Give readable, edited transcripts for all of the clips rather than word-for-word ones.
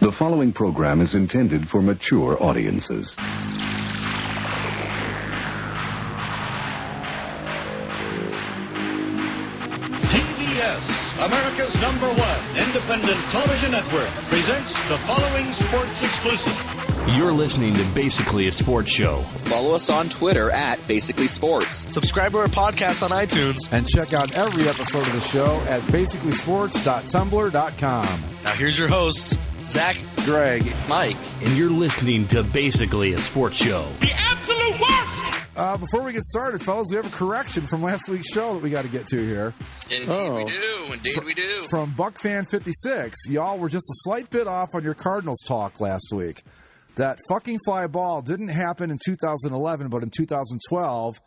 The following program is intended for mature audiences. TBS, America's #1 independent television network, presents the following sports exclusive. You're listening to Basically a Sports Show. Follow us on Twitter at Basically Sports. Subscribe to our podcast on iTunes. And check out every episode of the show at basicallysports.tumblr.com. Now here's your hosts, Zach, Greg, Mike. And you're listening to Basically a Sports Show. The absolute worst! Before we get started, fellas, we have a correction from last week's show that we got to get to here. Indeed we do. From BuckFan56, y'all were just a slight bit off on your Cardinals talk last week. That fucking fly ball didn't happen in 2011, but in 2012,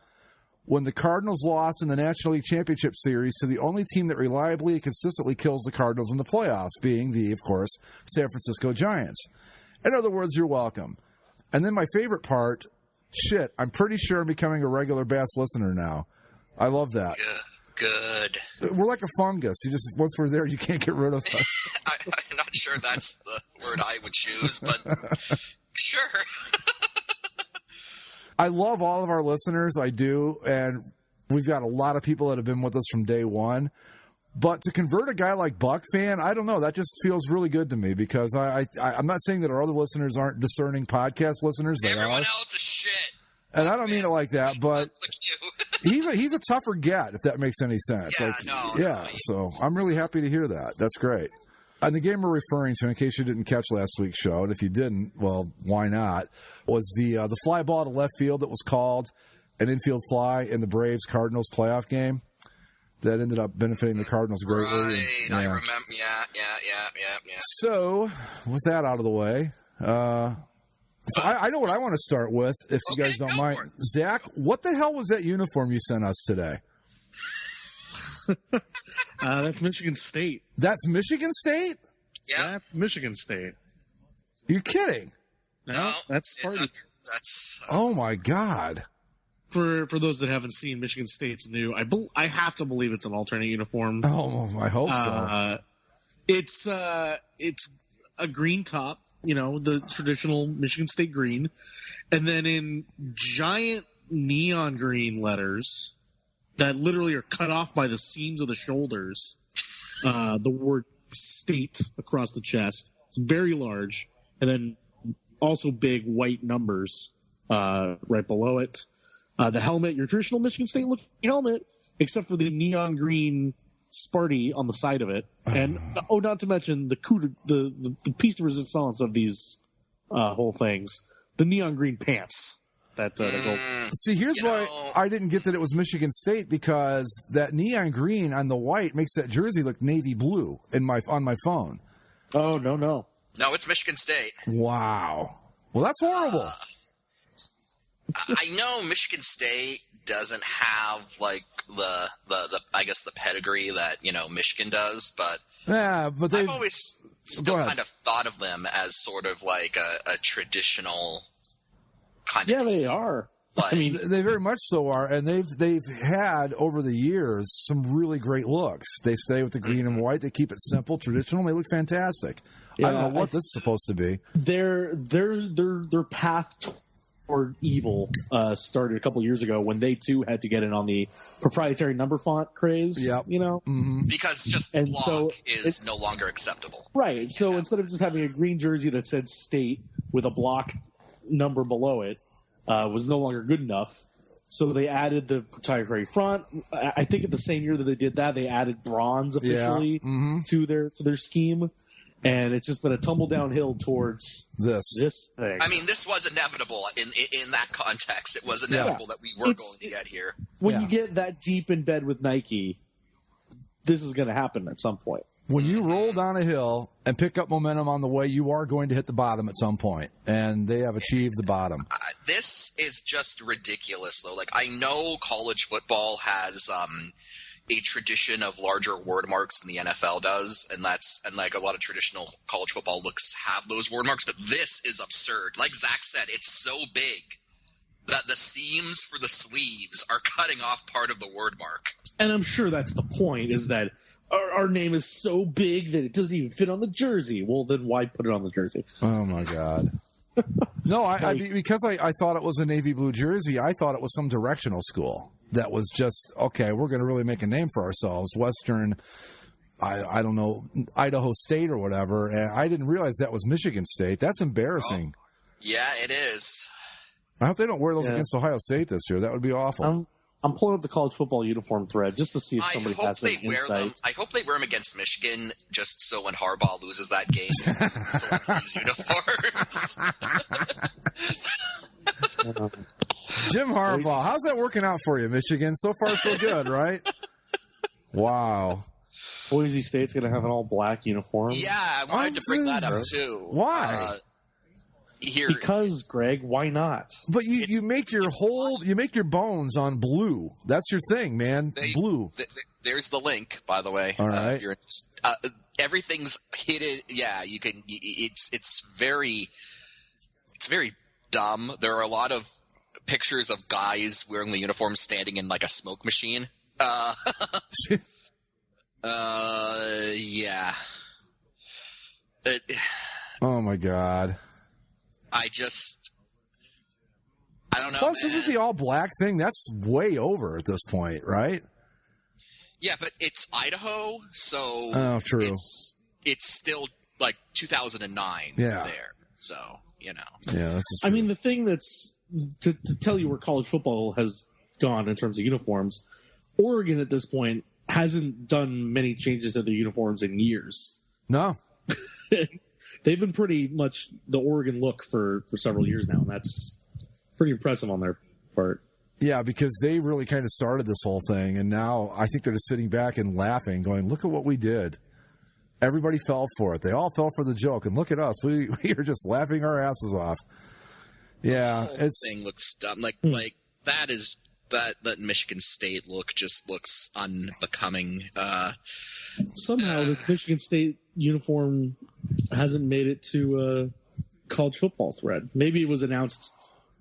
when the Cardinals lost in the National League Championship Series to the only team that reliably and consistently kills the Cardinals in the playoffs, being the, of course, San Francisco Giants. In other words, you're welcome. And then my favorite part, shit, I'm pretty sure I'm becoming a regular Bass listener now. I love that. Good. We're like a fungus. You just, once we're there, you can't get rid of us. I'm not sure that's the word I would choose, but sure. I love all of our listeners. I do. And we've got a lot of people that have been with us from day one. But to convert a guy like Buck fan, I don't know. That just feels really good to me because I'm not saying that our other listeners aren't discerning podcast listeners. They Everyone are. else is shit. And I don't mean it like that, but he's a tougher get, if that makes any sense. So I'm really happy to hear that. That's great. And the game we're referring to, in case you didn't catch last week's show, and if you didn't, well, why not, was the fly ball to left field that was called an infield fly in the Braves-Cardinals playoff game that ended up benefiting the Cardinals greatly. Right, I remember. Yeah. So, with that out of the way, I know what I want to start with, if you guys don't mind. Zach, what the hell was that uniform you sent us today? That's Michigan State. That's Michigan State? Yeah. Michigan State. You're kidding? No, that's Sparty. That's oh my God. For those that haven't seen, Michigan State's new. I have to believe it's an alternate uniform. Oh, I hope so. It's a green top, the traditional Michigan State green, and then in giant neon green letters that literally are cut off by the seams of the shoulders, the word state across the chest. It's very large, and then also big white numbers right below it. The helmet, your traditional Michigan State looking helmet, except for the neon green Sparty on the side of it. And, not to mention the piece de resistance of these whole things, the neon green pants. That go. See, here's why I didn't get that it was Michigan State, because that neon green on the white makes that jersey look navy blue on my phone. Oh, no. No, it's Michigan State. Wow. Well, that's horrible. I know Michigan State doesn't have like the I guess the pedigree that Michigan does, but but I've always still kind of thought of them as sort of like a traditional kind of team. They are. Like, they very much so are, and they've had over the years some really great looks. They stay with the green and white. They keep it simple, traditional. And they look fantastic. I don't know what this is supposed to be. Their path or evil started a couple years ago when they too had to get in on the proprietary number font craze. Yep. Because just block is no longer acceptable. Right. So instead of just having a green jersey that said state with a block number below it was no longer good enough. So they added the proprietary font. I think in the same year that they did that, they added bronze officially to their scheme. And it's just been a tumble downhill towards this thing. I mean, this was inevitable in that context. It was inevitable that we were going to get here. When you get that deep in bed with Nike, this is going to happen at some point. When you roll down a hill and pick up momentum on the way, you are going to hit the bottom at some point, and they have achieved the bottom. This is just ridiculous, though. Like, I know college football has a tradition of larger word marks than the NFL does, and like a lot of traditional college football looks have those word marks, but this is absurd. Like Zach said, it's so big that the seams for the sleeves are cutting off part of the word mark. And I'm sure that's the point, is that our name is so big that it doesn't even fit on the jersey. Well, then why put it on the jersey? Oh my God. No, because I thought it was a navy blue jersey, I thought it was some directional school that was just, okay, we're going to really make a name for ourselves. Western, I don't know, Idaho State or whatever. And I didn't realize that was Michigan State. That's embarrassing. Oh, yeah, it is. I hope they don't wear those against Ohio State this year. That would be awful. I'm pulling up the college football uniform thread just to see if somebody has an insight. I hope they wear them against Michigan, just so when Harbaugh loses that game, these uniforms. Jim Harbaugh, how's that working out for you, Michigan? So far, so good, right? Wow. Boise State's going to have an all-black uniform. Yeah, I wanted to bring that up, too. Why? Because, Greg, why not? But you make your bones on blue. That's your thing, man. Blue. There's the link, by the way. All right. If you're everything's hidden. Yeah, you can. It's very dumb. There are a lot of pictures of guys wearing the uniform standing in like a smoke machine. Yeah. Oh my God. I don't know. Plus, isn't the all black thing? That's way over at this point, right? Yeah, but it's Idaho, so true. It's still like 2009 there. So, you know. Yeah, this is true. I mean, the thing that's to tell you where college football has gone in terms of uniforms, Oregon at this point hasn't done many changes to their uniforms in years. No. They've been pretty much the Oregon look for several years now, and that's pretty impressive on their part. Yeah, because they really kind of started this whole thing, and now I think they're just sitting back and laughing, going, look at what we did. Everybody fell for it. They all fell for the joke, and look at us. We are just laughing our asses off. Yeah. The whole thing looks dumb. Like that is that Michigan State look just looks unbecoming. Somehow this Michigan State uniform hasn't made it to a college football thread. Maybe it was announced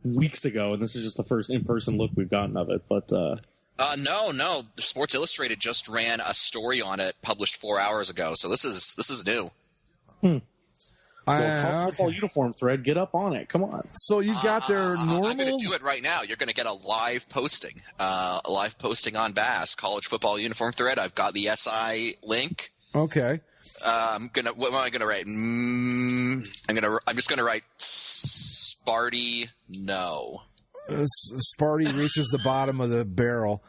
weeks ago, and this is just the first in-person look we've gotten of it. But no. Sports Illustrated just ran a story on it, published 4 hours ago. So this is new. Well, college football uniform thread, get up on it. Come on. So you got their normal. I'm going to do it right now. You're going to get a live posting on Bass college football uniform thread. I've got the SI link. Okay. What am I gonna write? I'm just gonna write Sparty. No. Sparty reaches the bottom of the barrel.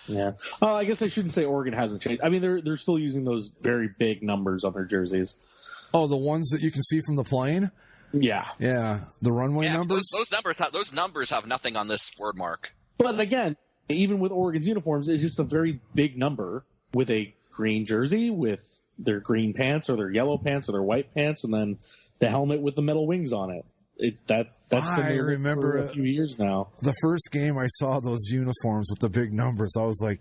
Yeah. I guess I shouldn't say Oregon hasn't changed. I mean, they're still using those very big numbers on their jerseys. Oh, the ones that you can see from the plane. Yeah. Yeah. The runway numbers. Those numbers have nothing on this word mark. But again, even with Oregon's uniforms, it's just a very big number with a green jersey with their green pants or their yellow pants or their white pants, and then the helmet with the metal wings on it. That's been I remember for a few years now. The first game I saw those uniforms with the big numbers, I was like,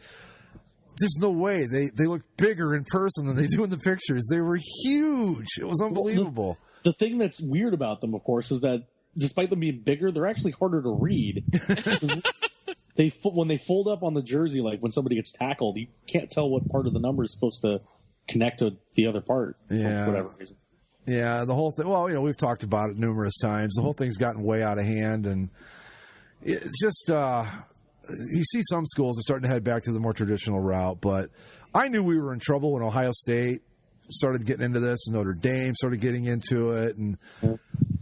there's no way. They look bigger in person than they do in the pictures. They were huge. It was unbelievable. The thing that's weird about them, of course, is that despite them being bigger, they're actually harder to read. When they fold up on the jersey, like when somebody gets tackled, you can't tell what part of the number is supposed to connect to the other part for whatever reason. Yeah, the whole thing. Well, we've talked about it numerous times. The whole thing's gotten way out of hand, and it's just you see some schools are starting to head back to the more traditional route. But I knew we were in trouble when Ohio State started getting into this, and Notre Dame started getting into it, and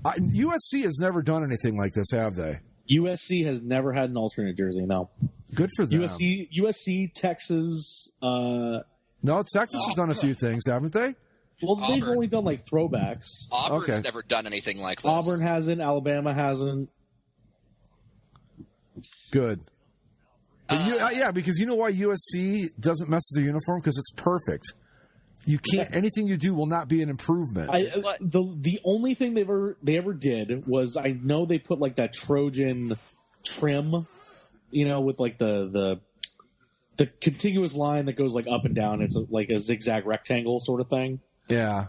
USC has never done anything like this, have they? USC has never had an alternate jersey. No. Good for them. USC, Texas. No, Texas has done a few things, haven't they? Well, they've only done like throwbacks. Auburn's never done anything like this. Auburn hasn't. Alabama hasn't. Good. Yeah, because you know why USC doesn't mess with the uniform? Because it's perfect. You can't. Anything you do will not be an improvement. The only thing they ever did was, I know they put like that Trojan trim, with like the contiguous line that goes like up and down. It's like a zigzag rectangle sort of thing. Yeah.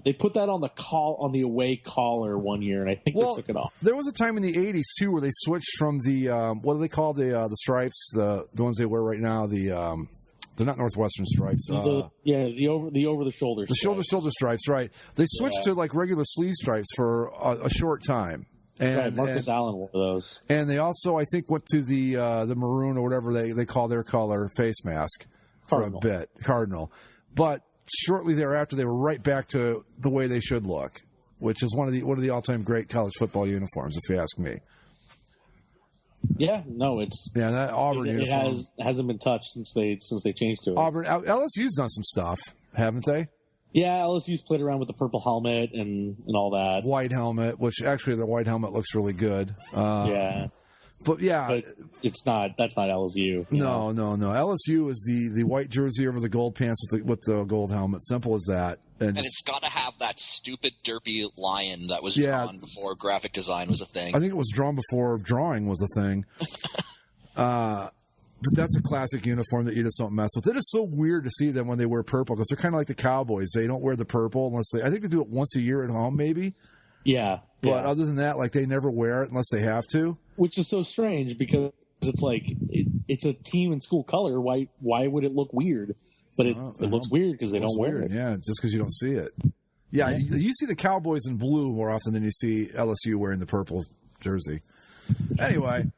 They put that on the away collar one year, and I think they took it off. There was a time in the 80s too where they switched from the what do they call the stripes, the ones they wear right now, the They're not Northwestern stripes. The over the shoulder. The shoulder stripes, right? They switched to like regular sleeve stripes for a short time. And Marcus Allen wore those. And they also, I think, went to the maroon or whatever they call their color face mask for a bit, Cardinal. But shortly thereafter, they were right back to the way they should look, which is one of the all-time great college football uniforms, if you ask me. Yeah, no, that Auburn uniform hasn't been touched since they changed to it. Auburn, LSU's done some stuff, haven't they? Yeah, LSU's played around with the purple helmet and all that. White helmet, which actually the white helmet looks really good. But it's not. That's not LSU. No. LSU is the white jersey over the gold pants with the gold helmet. Simple as that. And it's got to have that stupid derpy lion that was drawn before graphic design was a thing. I think it was drawn before drawing was a thing. But that's a classic uniform that you just don't mess with. It is so weird to see them when they wear purple because they're kind of like the Cowboys. They don't wear the purple unless I think they do it once a year at home, maybe. Yeah. But other than that, like they never wear it unless they have to. Which is so strange because it's like it's a team and school color. Why would it look weird? But it looks weird because they don't wear it. Yeah, just because you don't see it. Yeah, you see the Cowboys in blue more often than you see LSU wearing the purple jersey. Anyway.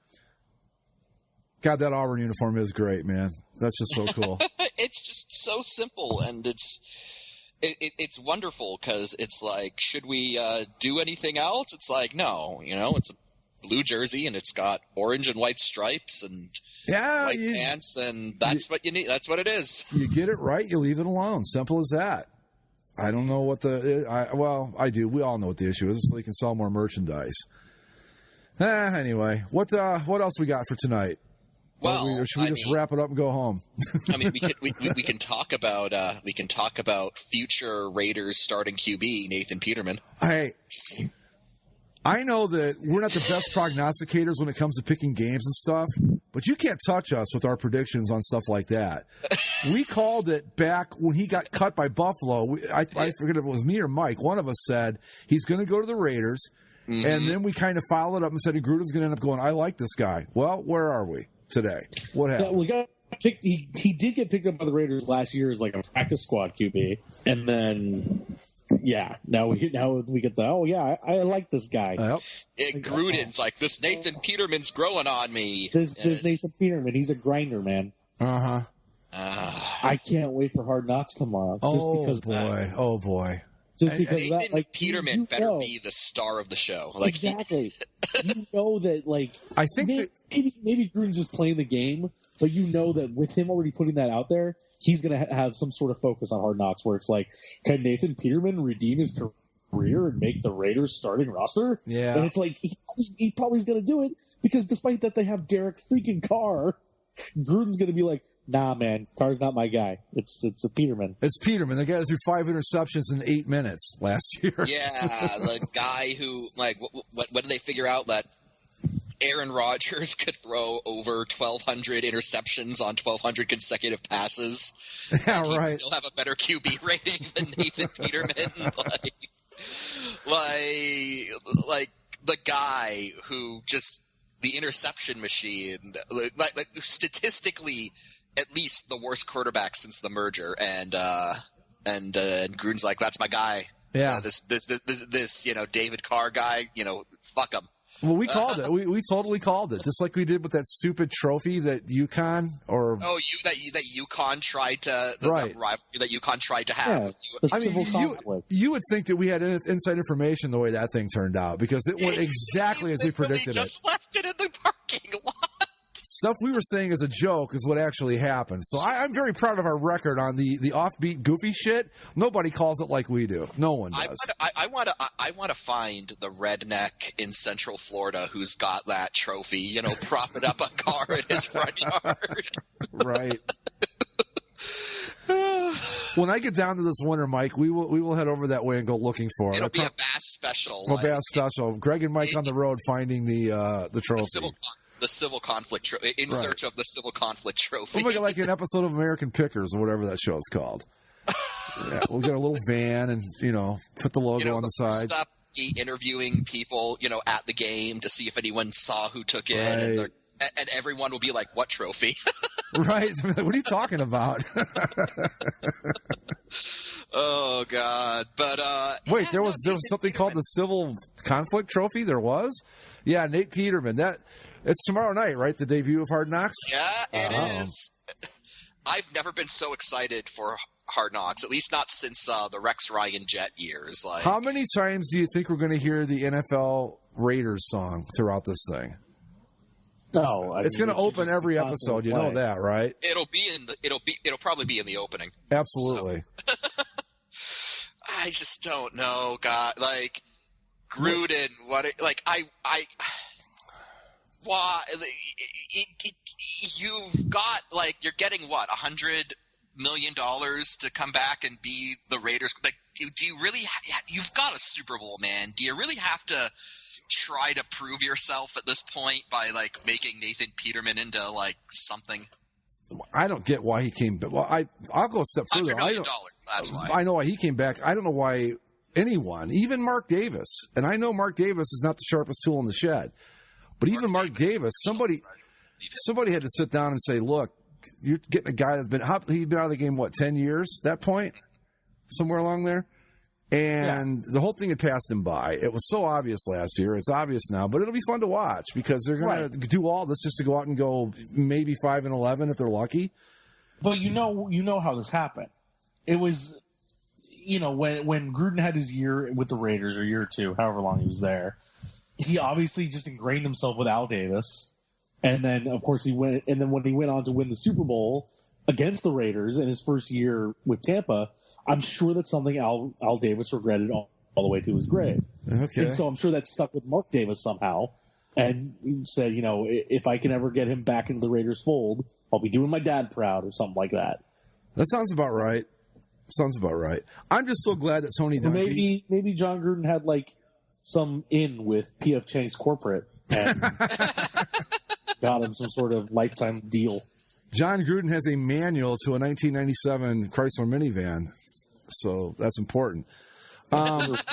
God, that Auburn uniform is great, man. That's just so cool. It's just so simple, and it's wonderful because it's like, should we do anything else? It's like, no, it's a blue jersey, and it's got orange and white stripes and white pants, and that's what you need. That's what it is. You get it right, you leave it alone. Simple as that. I don't know what I do. We all know what the issue is, so they can sell more merchandise. Anyway, what else we got for tonight? Well, or should we just wrap it up and go home? I mean, we can talk about future Raiders starting QB Nathan Peterman. Hey, I know that we're not the best prognosticators when it comes to picking games and stuff, but you can't touch us with our predictions on stuff like that. We called it back when he got cut by Buffalo. I forget if it was me or Mike. One of us said he's going to go to the Raiders, and then we kind of followed up and said Gruden's going to end up going, I like this guy. Well, where are we today? What happened? He did get picked up by the Raiders last year as like a practice squad QB, and then now we get the I like this guy. Gruden's like, this Nathan Peterman's growing on me. This Nathan Peterman, he's a grinder, man. I can't wait for Hard Knocks tomorrow. Oh boy. Just because Nathan that, Peterman better be the star of the show. Like, exactly. You know that, like, I think maybe Gruden's just playing the game, but you know that with him already putting that out there, he's going to have some sort of focus on Hard Knocks where it's like, can Nathan Peterman redeem his career and make the Raiders starting roster? Yeah. And it's like, he probably is going to do it because despite that they have Derek freaking Carr, Gruden's going to be like, nah, man, Carr's not my guy. It's a Peterman. It's Peterman. They got it through 5 interceptions in 8 minutes last year. Yeah, the guy who, like, what did they figure out? That Aaron Rodgers could throw over 1,200 interceptions on 1,200 consecutive passes. Yeah, and right. He'd still have a better QB rating than Nathan Peterman. like the guy who just the interception machine, like statistically, at least the worst quarterback since the merger, and Gruden's like, that's my guy. Yeah, this David Carr guy, fuck him. Well, we called it. We totally called it, just like we did with that stupid trophy that UConn that UConn tried to that UConn tried to have. You would think that we had inside information the way that thing turned out because it went exactly as we predicted it. Just left it in the parking lot. Stuff we were saying as a joke is what actually happened. So I'm very proud of our record on the offbeat goofy shit. Nobody calls it like we do. No one does. I want to find the redneck in Central Florida who's got that trophy, propping up a car in his front yard. Right. When I get down to this winter, Mike, we will head over that way and go looking for it. It'll be a Bass special. Bass special. Greg and Mike on the road finding the trophy. The civil conflict in search of the civil conflict trophy. We'll make it like an episode of American Pickers or whatever that show is called. Yeah, we'll get a little van and put the logo on the side. Stop interviewing people at the game to see if anyone saw who took it, and everyone will be like, "What trophy?" Right? What are you talking about? Oh God! But wait, there was something called the Civil Conflict Trophy. There was, yeah. Nate Peterman. It's tomorrow night, right? The debut of Hard Knocks. Yeah, it is. I've never been so excited for Hard Knocks, at least not since the Rex Ryan Jet years. Like, how many times do you think we're going to hear the NFL Raiders song throughout this thing? No, it's going to open every episode. You know that, right? It'll probably be in the opening. Absolutely. So. I just don't know, God. Like Gruden, why? You've got you're getting what $100 million to come back and be the Raiders. Like, do you really? You've got a Super Bowl, man. Do you really have to try to prove yourself at this point by making Nathan Peterman into something? I don't get why he came back. Well, I'll go a step further. $100 million. That's why. I know why he came back. I don't know why anyone, even Mark Davis, and I know Mark Davis is not the sharpest tool in the shed, but even Mark Davis, somebody had to sit down and say, look, you're getting a guy he'd been out of the game, 10 years at that point? Somewhere along there? And the whole thing had passed him by. It was so obvious last year. It's obvious now, but it'll be fun to watch because they're going to do all this just to go out and go maybe 5-11 if they're lucky. But you know how this happened. It was, when Gruden had his year with the Raiders, or year or two, however long he was there, he obviously just ingrained himself with Al Davis. And then, of course, when he went on to win the Super Bowl against the Raiders in his first year with Tampa, I'm sure that's something Al Davis regretted all the way to his grave. Okay. And so I'm sure that stuck with Mark Davis somehow. And he said, if I can ever get him back into the Raiders fold, I'll be doing my dad proud or something like that. That sounds about right. I'm just so glad that Tony Dungy... Maybe Jon Gruden had some in with P.F. Chang's corporate and got him some sort of lifetime deal. Jon Gruden has a manual to a 1997 Chrysler minivan, so that's important. What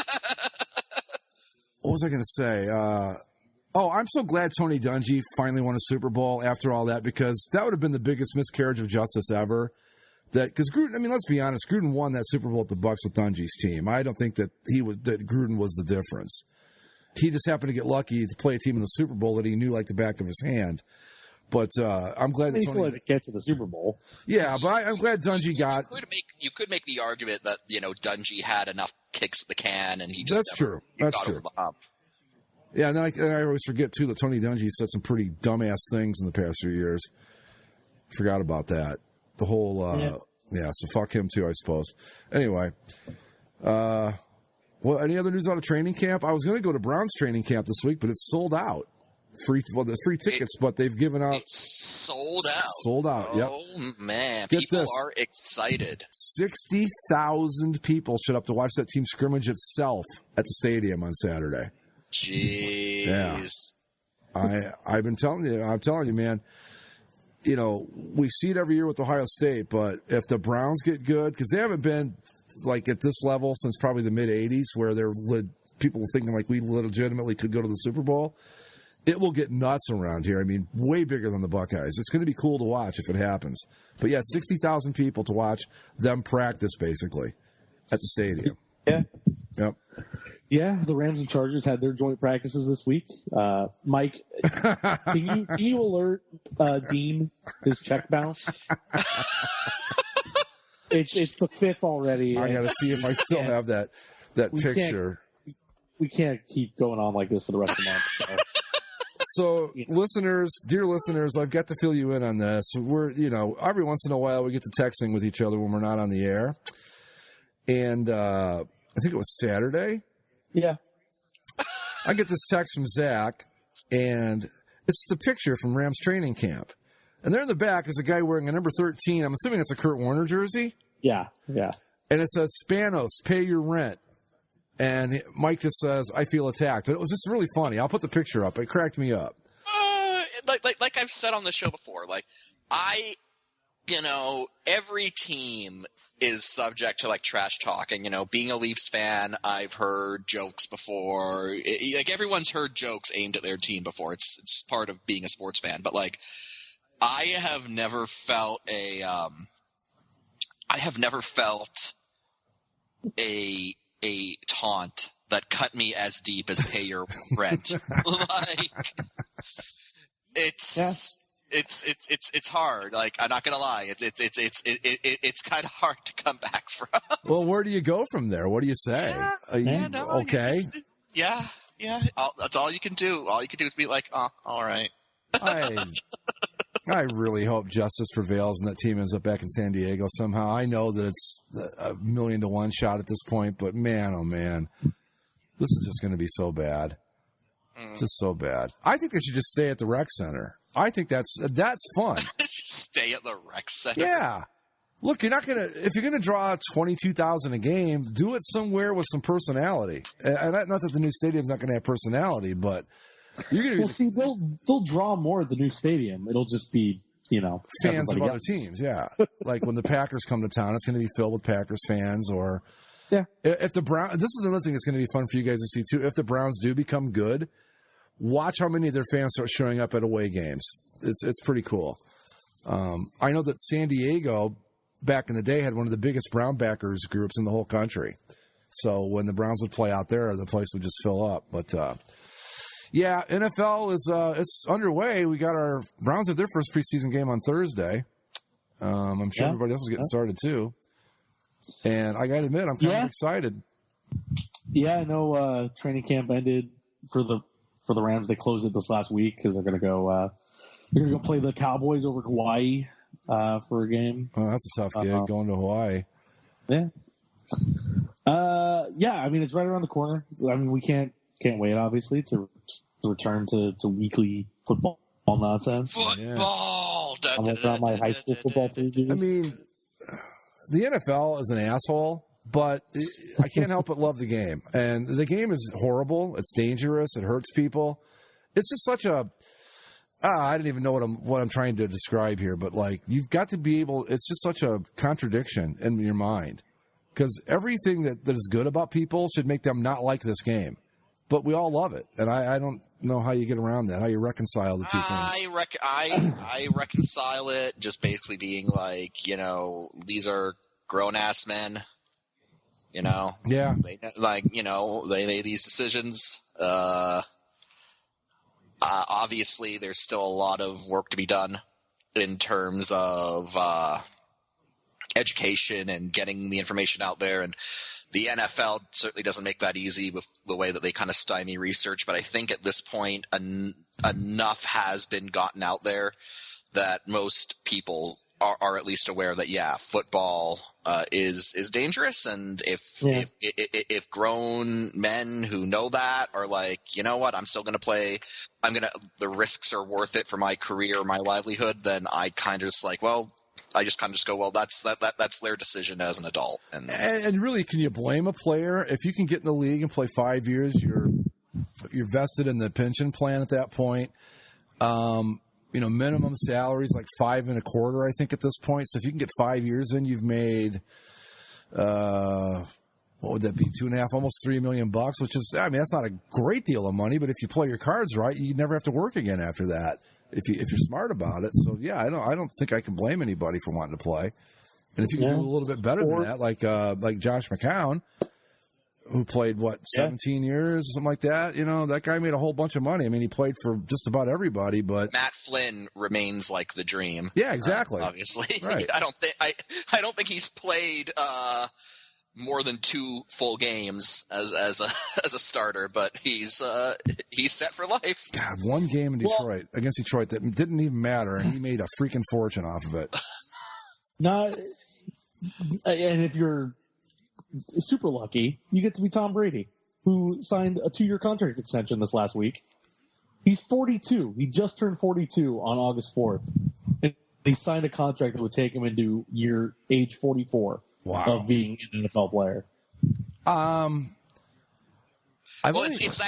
was I going to say? I'm so glad Tony Dungy finally won a Super Bowl after all that, because that would have been the biggest miscarriage of justice ever. Because Gruden, let's be honest, Gruden won that Super Bowl at the Bucs with Dungy's team. I don't think that Gruden was the difference. He just happened to get lucky to play a team in the Super Bowl that he knew like the back of his hand. But I'm glad that Tony had to get to the Super Bowl. Yeah, but I'm glad Dungy got. You could make the argument that Dungy had enough kicks at the can, and he just That's true. Yeah, and I always forget too that Tony Dungy said some pretty dumbass things in the past few years. Forgot about that. The whole so fuck him too, I suppose. Anyway, any other news out of training camp? I was going to go to Browns training camp this week, but it's sold out. There's free tickets, but they've given out. It's sold out. Sold out. Yep. Oh man, Get people this. are excited. 60,000 people showed up to watch that team scrimmage itself at the stadium on Saturday. Jeez. Yeah. I'm telling you, man. We see it every year with Ohio State, but if the Browns get good, because they haven't been at this level since probably the mid '80s, where people were thinking we legitimately could go to the Super Bowl. It will get nuts around here. Way bigger than the Buckeyes. It's going to be cool to watch if it happens. But yeah, 60,000 people to watch them practice basically at the stadium. Yeah. Yep. Yeah, the Rams and Chargers had their joint practices this week. Mike, can you alert Dean his check bounced? It's the 5th already. I got to see if I still have that picture. We can't keep going on like this for the rest of the month. So, dear listeners, I've got to fill you in on this. We're, every once in a while we get to texting with each other when we're not on the air. And I think it was Saturday. Yeah. I get this text from Zach, and it's the picture from Rams training camp. And there in the back is a guy wearing a number 13. I'm assuming it's a Kurt Warner jersey. Yeah, yeah. And it says, Spanos, pay your rent. And Mike just says, I feel attacked. But it was just really funny. I'll put the picture up. It cracked me up. Like I've said on the show before, every team is subject to trash talking. Being a Leafs fan, I've heard jokes before. Everyone's heard jokes aimed at their team before. It's part of being a sports fan. But I have never felt a taunt that cut me as deep as pay your rent. Like, it's hard. Like, I'm not gonna lie. It's kind of hard to come back from. Well, where do you go from there? What do you say? Okay. That's all you can do. All you can do is be like, oh, all right. I really hope justice prevails and that team ends up back in San Diego somehow. I know that it's a 1,000,000 to 1 shot at this point, but man, oh man, this is just going to be so bad. Just so bad. I think they should just stay at the rec center. I think that's fun. Just stay at the rec center. Yeah. Look, if you're gonna draw 22,000 a game, do it somewhere with some personality. And not that the new stadium's not gonna have personality, but you're gonna. Well, see, they'll draw more at the new stadium. It'll just be fans of other teams. Yeah, like when the Packers come to town, it's gonna be filled with Packers fans. Or if the Browns. This is another thing that's gonna be fun for you guys to see too. If the Browns do become good, watch how many of their fans start showing up at away games. It's pretty cool. I know that San Diego, back in the day, had one of the biggest Brown backers groups in the whole country. So when the Browns would play out there, the place would just fill up. But yeah, NFL is it's underway. We got our Browns have their first preseason game on Thursday. I'm sure everybody else is getting started too. And I got to admit, I'm kind of excited. Yeah, I know. Training camp ended for the Rams. They closed it this last week because they're going to go play the Cowboys over Hawaii for a game. Oh, that's a tough gig, going to Hawaii. Yeah. I mean, it's right around the corner. I mean, we can't wait, obviously, to return to weekly football nonsense. Football! I'm working on my high school football previews. I mean, the NFL is an asshole, but I can't help but love the game. And the game is horrible. It's dangerous. It hurts people. It's just such a... I don't even know what I'm trying to describe here, but like you've got to be able. It's just such a contradiction in your mind because everything that is good about people should make them not like this game, but we all love it, and I don't know how you get around that, how you reconcile the two things. I reconcile it just basically being like, these are grown ass men, Yeah. They made these decisions. Obviously, there's still a lot of work to be done in terms of education and getting the information out there. And the NFL certainly doesn't make that easy with the way that they kind of stymie research. But I think at this point, enough has been gotten out there that most people are at least aware that, football is dangerous. And if grown men who know that are like, you know what, I'm still going to play, the risks are worth it for my career, my livelihood, then I kind of just like, well, I just kind of just go, well, that's their decision as an adult. And really, can you blame a player if you can get in the league and play 5 years? You're vested in the pension plan at that point. Minimum salary is like $5.25, I think, at this point. So if you can get 5 years in, you've made, what would that be? 2.5, almost $3 million, which is, I mean, that's not a great deal of money, but if you play your cards right, you never have to work again after that. If you're smart about it. So yeah, I don't think I can blame anybody for wanting to play. And if you can do a little bit better than that, like Josh McCown, who played 17 years or something like that. That guy made a whole bunch of money. I mean, he played for just about everybody, but Matt Flynn remains like the dream. Yeah, exactly. Obviously, right. I don't think he's played more than 2 full games as a starter, but he's set for life. God, one game in Detroit against Detroit that didn't even matter, and he made a freaking fortune off of it. And if you're super lucky, you get to be Tom Brady, who signed a 2-year contract extension this last week. He's 42. He just turned 42 on August 4th. And he signed a contract that would take him into age 44 of being an NFL player. It's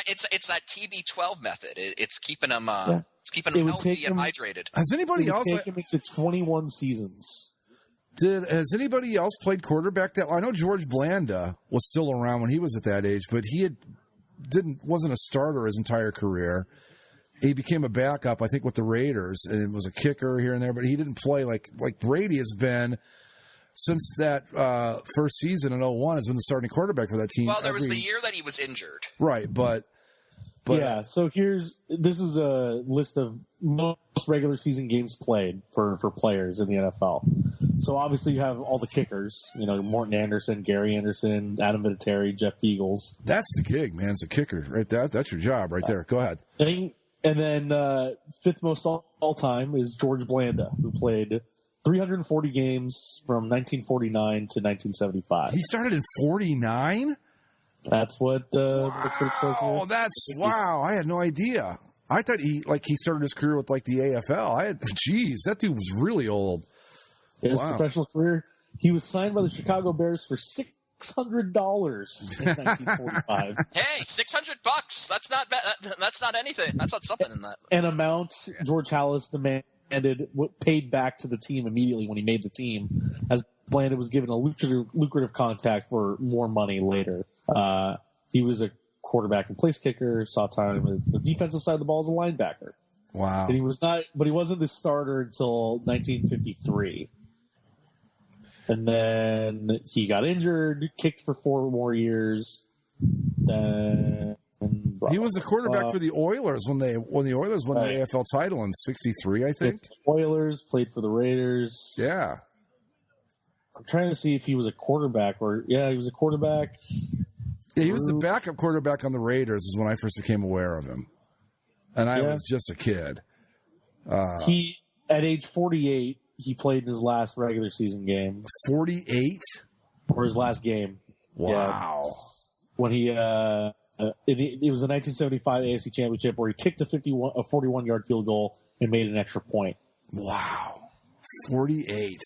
that TB12 method. It's keeping him it's keeping him healthy and hydrated. Has anybody else take him into 21 seasons? Has anybody else played quarterback that? I know George Blanda was still around when he was at that age, but he wasn't a starter his entire career. he became a backup, I think, with the Raiders, and it was a kicker here and there, but he didn't play like Brady has been since that first season in 2001 has been the starting quarterback for that team. Well, there was the year that he was injured. Right, but yeah, so this is a list of most regular season games played for players in the NFL. So obviously you have all the kickers, Morton Anderson, Gary Anderson, Adam Vinatieri, Jeff Eagles. That's the gig, man. It's a kicker right there. That's your job right there. Go ahead. And then fifth most all time is George Blanda, who played 340 games from 1949 to 1975. He started in 49? That's what it says here. Wow! I had no idea. I thought he started his career with the AFL. That dude was really old. His professional career, he was signed by the Chicago Bears for $600 in 1945. Hey, $600. That's not bad. That's not anything. That's not something in that. An amount George Halas demanded paid back to the team immediately when he made the team, as Blanda was given a lucrative contract for more money later. He was a quarterback and place kicker, saw time on the defensive side of the ball as a linebacker. Wow. And he wasn't the starter until 1953. And then he got injured, kicked for 4 more years. Then he was a quarterback for the Oilers when the Oilers won the AFL title in '63, I think. Oilers, played for the Raiders. Yeah. I'm trying to see if he was a quarterback he was a quarterback. Yeah, he was the backup quarterback on the Raiders is when I first became aware of him. And I was just a kid. He, at age 48, he played in his last regular season game. 48? Or his last game. Wow. Yeah. When he, it was the 1975 AFC Championship where he kicked a 41-yard field goal and made an extra point. Wow. 48.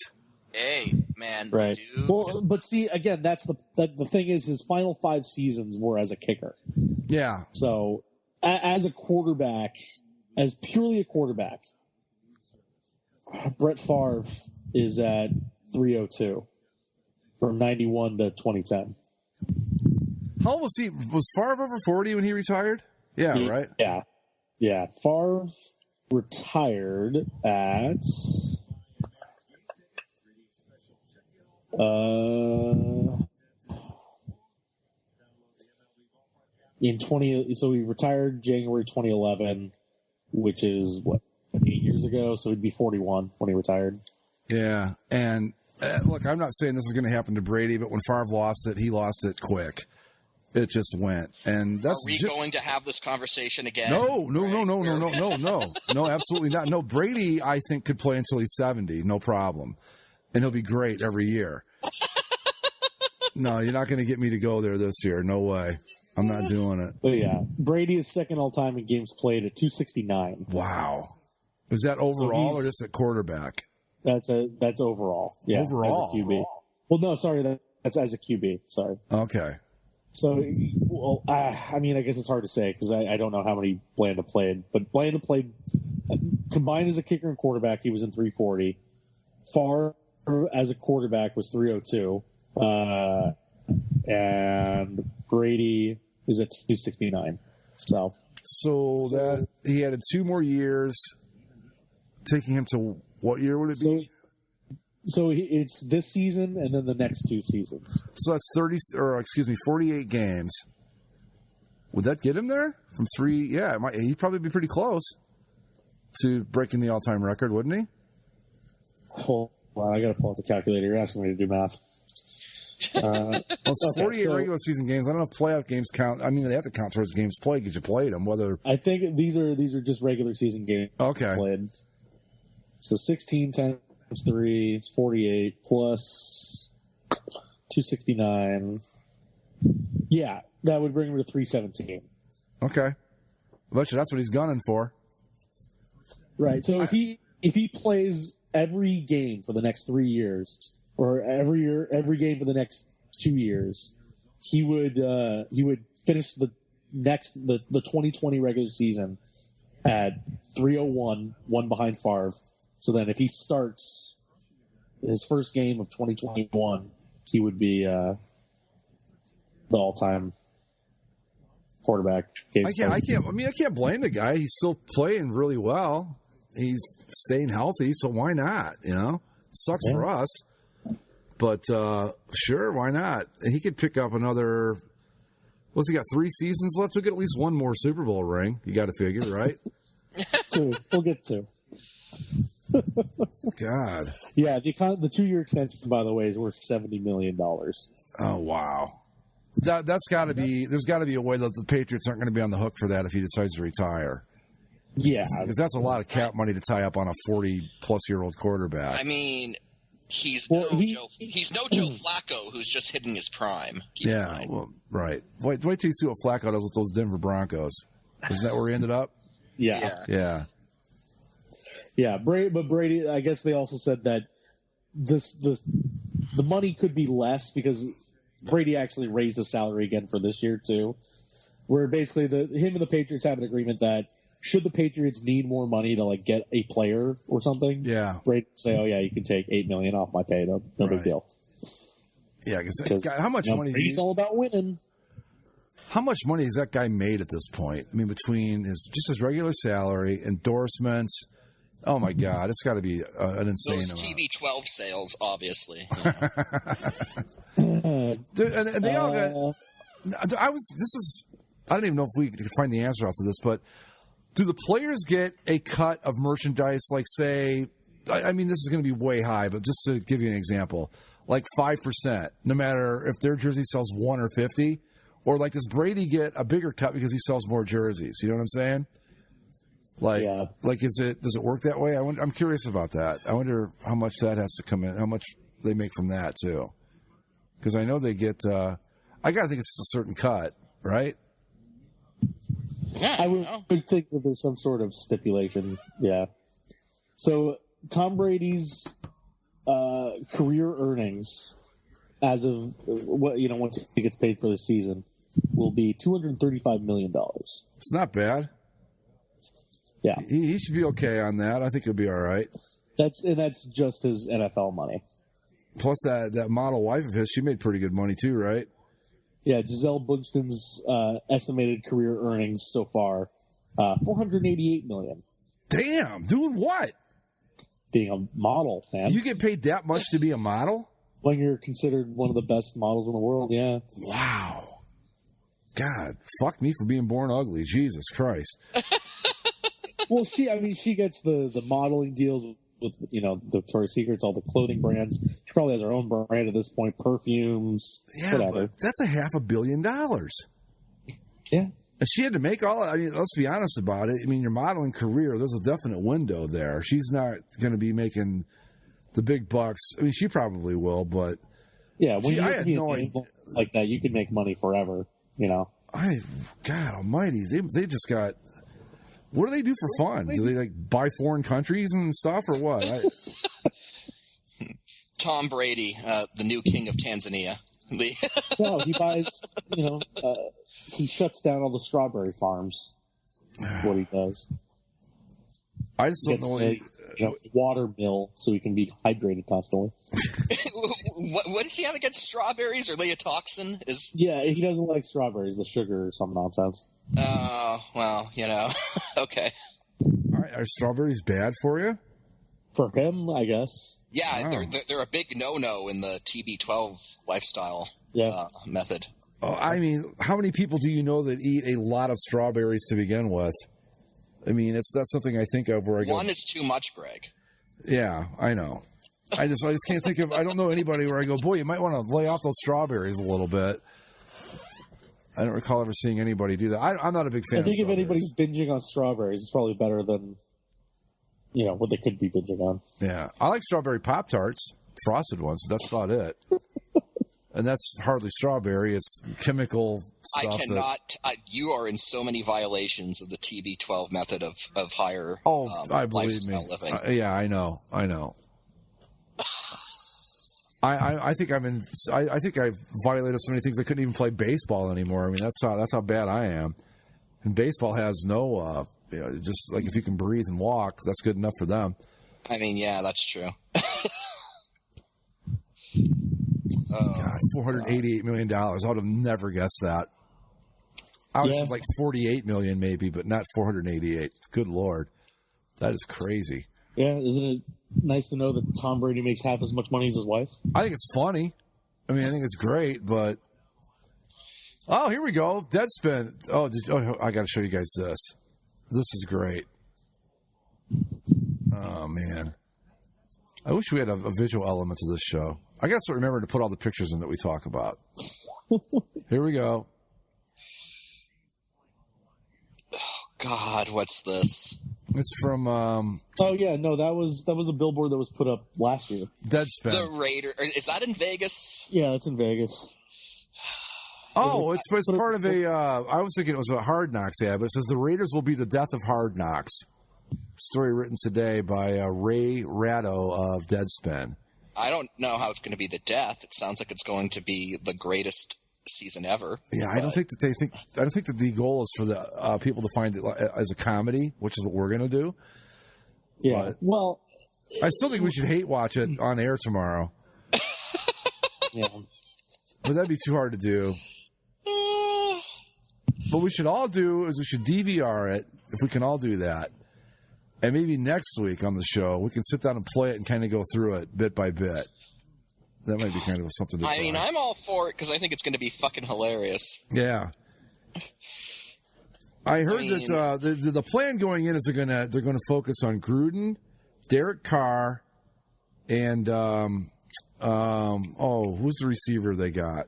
Hey, man. Right. Dude. Well, but see, again, the thing is his final 5 seasons were as a kicker. Yeah. So, as a quarterback, as purely a quarterback, Brett Favre is at 302 from 91 to 2010. How old was he? Was Favre over 40 when he retired? Yeah, right? Yeah. Favre retired at... so he retired January 2011, which is 8 years ago. So he'd be 41 when he retired. Yeah, and look, I'm not saying this is going to happen to Brady, but when Favre lost it, he lost it quick. It just went, and that's. Are we going to have this conversation again? No, absolutely not. No, Brady, I think, could play until he's 70, no problem, and he'll be great every year. No, you're not going to get me to go there this year. No way. I'm not doing it. But yeah, Brady is second all time in games played at 269. Wow. Is that overall or just at quarterback? That's overall. Yeah, overall. As a QB. Well, no, sorry, that's as a QB. Sorry. Okay. So, well, I mean, I guess it's hard to say because I don't know how many Blanda played, but Blanda played combined as a kicker and quarterback. He was in 340. Favre as a quarterback was 302. And Brady is at 269. So that he had 2 more years, taking him to what year would it be? So it's this season and then the next 2 seasons. So that's 48 games. Would that get him there from 3? Yeah, he'd probably be pretty close to breaking the all-time record, wouldn't he? Well, I got to pull out the calculator. You're asking me to do math. It's 48 regular season games. I don't know if playoff games count. I mean, they have to count towards games played because you played them. I think these are just regular season games played. So 16 times 3 is 48 plus 269. Yeah, that would bring him to 317. Okay. I bet you that's what he's gunning for. Right. So if he plays every game for the next 3 years, or every game for the next 2 years, he would finish the 2020 regular season at 301, one behind Favre. So then if he starts his first game of 2021, he would be the all-time quarterback. I can't blame the guy. He's still playing really well. He's staying healthy, so why not? You know, sucks for us, but sure, why not? He could pick up another. What's he got? 3 seasons left. He'll get at least one more Super Bowl ring. You got to figure, right? 2. We'll get 2. God. Yeah, the 2-year extension, by the way, is worth $70 million. Oh wow. That's got to be. There's got to be a way that the Patriots aren't going to be on the hook for that if he decides to retire. Yeah, because that's a lot of cap money to tie up on a 40-plus-year-old quarterback. I mean, he's no Joe Flacco, who's just hitting his prime. Yeah, well, right. Wait till you see what Flacco does with those Denver Broncos. Isn't that where he ended up? Yeah. But Brady, I guess they also said that the money could be less because Brady actually raised the salary again for this year too. Where basically him and the Patriots have an agreement that should the Patriots need more money to like get a player or something, Brady would say, "Oh yeah, you can take $8 million off my pay. No big deal." Yeah, because how much money? Brady's all about winning. How much money has that guy made at this point? I mean, between his regular salary, endorsements. Oh my God, it's got to be an insane Those amount. TB12 sales, obviously. Dude, and they all got. I don't even know if we could find the answer out to this, but do the players get a cut of merchandise? Like, say, I mean, this is going to be way high, but just to give you an example, like 5%, no matter if their jersey sells 1 or 50, or like does Brady get a bigger cut because he sells more jerseys? You know what I'm saying? Like, does it work that way? I'm curious about that. I wonder how much that has to come in, how much they make from that too, because I know they get. I got to think it's just a certain cut, right? Yeah, I would think that there's some sort of stipulation. Yeah. So Tom Brady's career earnings, as of once he gets paid for the season, will be $235 million. It's not bad. Yeah, he should be okay on that. I think he'll be all right. That's just his NFL money. Plus that model wife of his, she made pretty good money too, right? Yeah, Gisele Bundchen's estimated career earnings so far, $488 million. Damn, doing what? Being a model, man. You get paid that much to be a model? When you're considered one of the best models in the world, yeah. Wow. God, fuck me for being born ugly. Jesus Christ. Well, she gets the modeling deals with, Victoria's Secrets, all the clothing brands. She probably has her own brand at this point, perfumes, whatever. But that's $500 million. Yeah. And she had to make all. I mean, let's be honest about it. I mean, your modeling career, there's a definite window there. She's not going to be making the big bucks. I mean, she probably will, but yeah, when you have no idea like that, you can make money forever. God Almighty, they just got. What do they do for fun? Do they like buy foreign countries and stuff, or what? Tom Brady, the new king of Tanzania. No, he buys. He shuts down all the strawberry farms. What he does. I just don't know. Water mill so he can be hydrated constantly. What does he have against strawberries? Or they a toxin? Yeah, he doesn't like strawberries, the sugar or some nonsense. Well, okay. All right, are strawberries bad for you? For him, I guess. Yeah, they're a big no-no in the TB12 lifestyle method. Oh, I mean, how many people do you know that eat a lot of strawberries to begin with? I mean, it's not something I think of where I go. One is too much, Greg. Yeah, I know. I just can't think of. I don't know anybody where I go, boy, you might want to lay off those strawberries a little bit. I don't recall ever seeing anybody do that. I'm not a big fan. I think of if anybody's binging on strawberries, it's probably better than what they could be binging on. Yeah, I like strawberry Pop-Tarts, frosted ones. That's about it. And that's hardly strawberry. It's chemical stuff. I cannot. You are in so many violations of the TB12 method of higher I believe me. Living. Yeah, I know. I think I'm in. I think I've violated so many things. I couldn't even play baseball anymore. I mean, that's how bad I am. And baseball has no. Just like if you can breathe and walk, that's good enough for them. I mean, yeah, that's true. God, $488 million. I would have never guessed that. I was like 48 million maybe, but not 488. Good Lord. That is crazy. Yeah, isn't it nice to know that Tom Brady makes half as much money as his wife? I think it's funny. I mean, I think it's great, but... Oh, here we go. Deadspin. I got to show you guys this. This is great. Oh, man. I wish we had a visual element to this show. I got to remember to put all the pictures in that we talk about. Here we go. Oh, God, what's this? It's from... oh, yeah, no, that was a billboard that was put up last year. Deadspin. The Raiders. Is that in Vegas? Yeah, it's in Vegas. Oh, it's part of a... I was thinking it was a Hard Knocks ad, but it says the Raiders will be the death of Hard Knocks. Story written today by Ray Ratto of Deadspin. I don't know how it's going to be the death. It sounds like it's going to be the greatest season ever. Yeah, I don't think that the goal is for the people to find it as a comedy, which is what we're going to do. Yeah, but well... I still think we should hate watch it on air tomorrow. Yeah. But that'd be too hard to do. What we should all do is we should DVR it, if we can all do that. And maybe next week on the show, we can sit down and play it and kind of go through it bit by bit. That might be kind of something to try. I mean, I'm all for it because I think it's going to be fucking hilarious. Yeah. I heard that the plan going in is they're going to focus on Gruden, Derek Carr, and who's the receiver they got?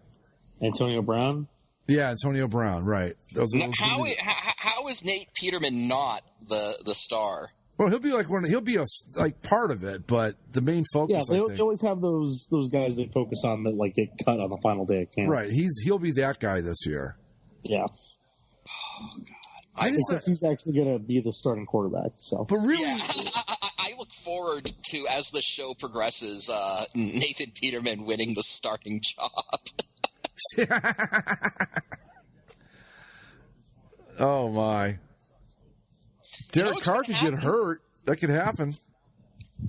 Antonio Brown? Yeah, Antonio Brown, right. How is Nate Peterman not the star? Well, he'll be part of it, but the main focus. Yeah, they always have those guys they focus on that like get cut on the final day of camp. Right, he'll be that guy this year. Yeah. Oh God, he's actually going to be the starting quarterback. So, but really, yeah, I look forward to, as the show progresses, Nathan Peterman winning the starting job. Oh my! Derek Carr could get hurt. That could happen.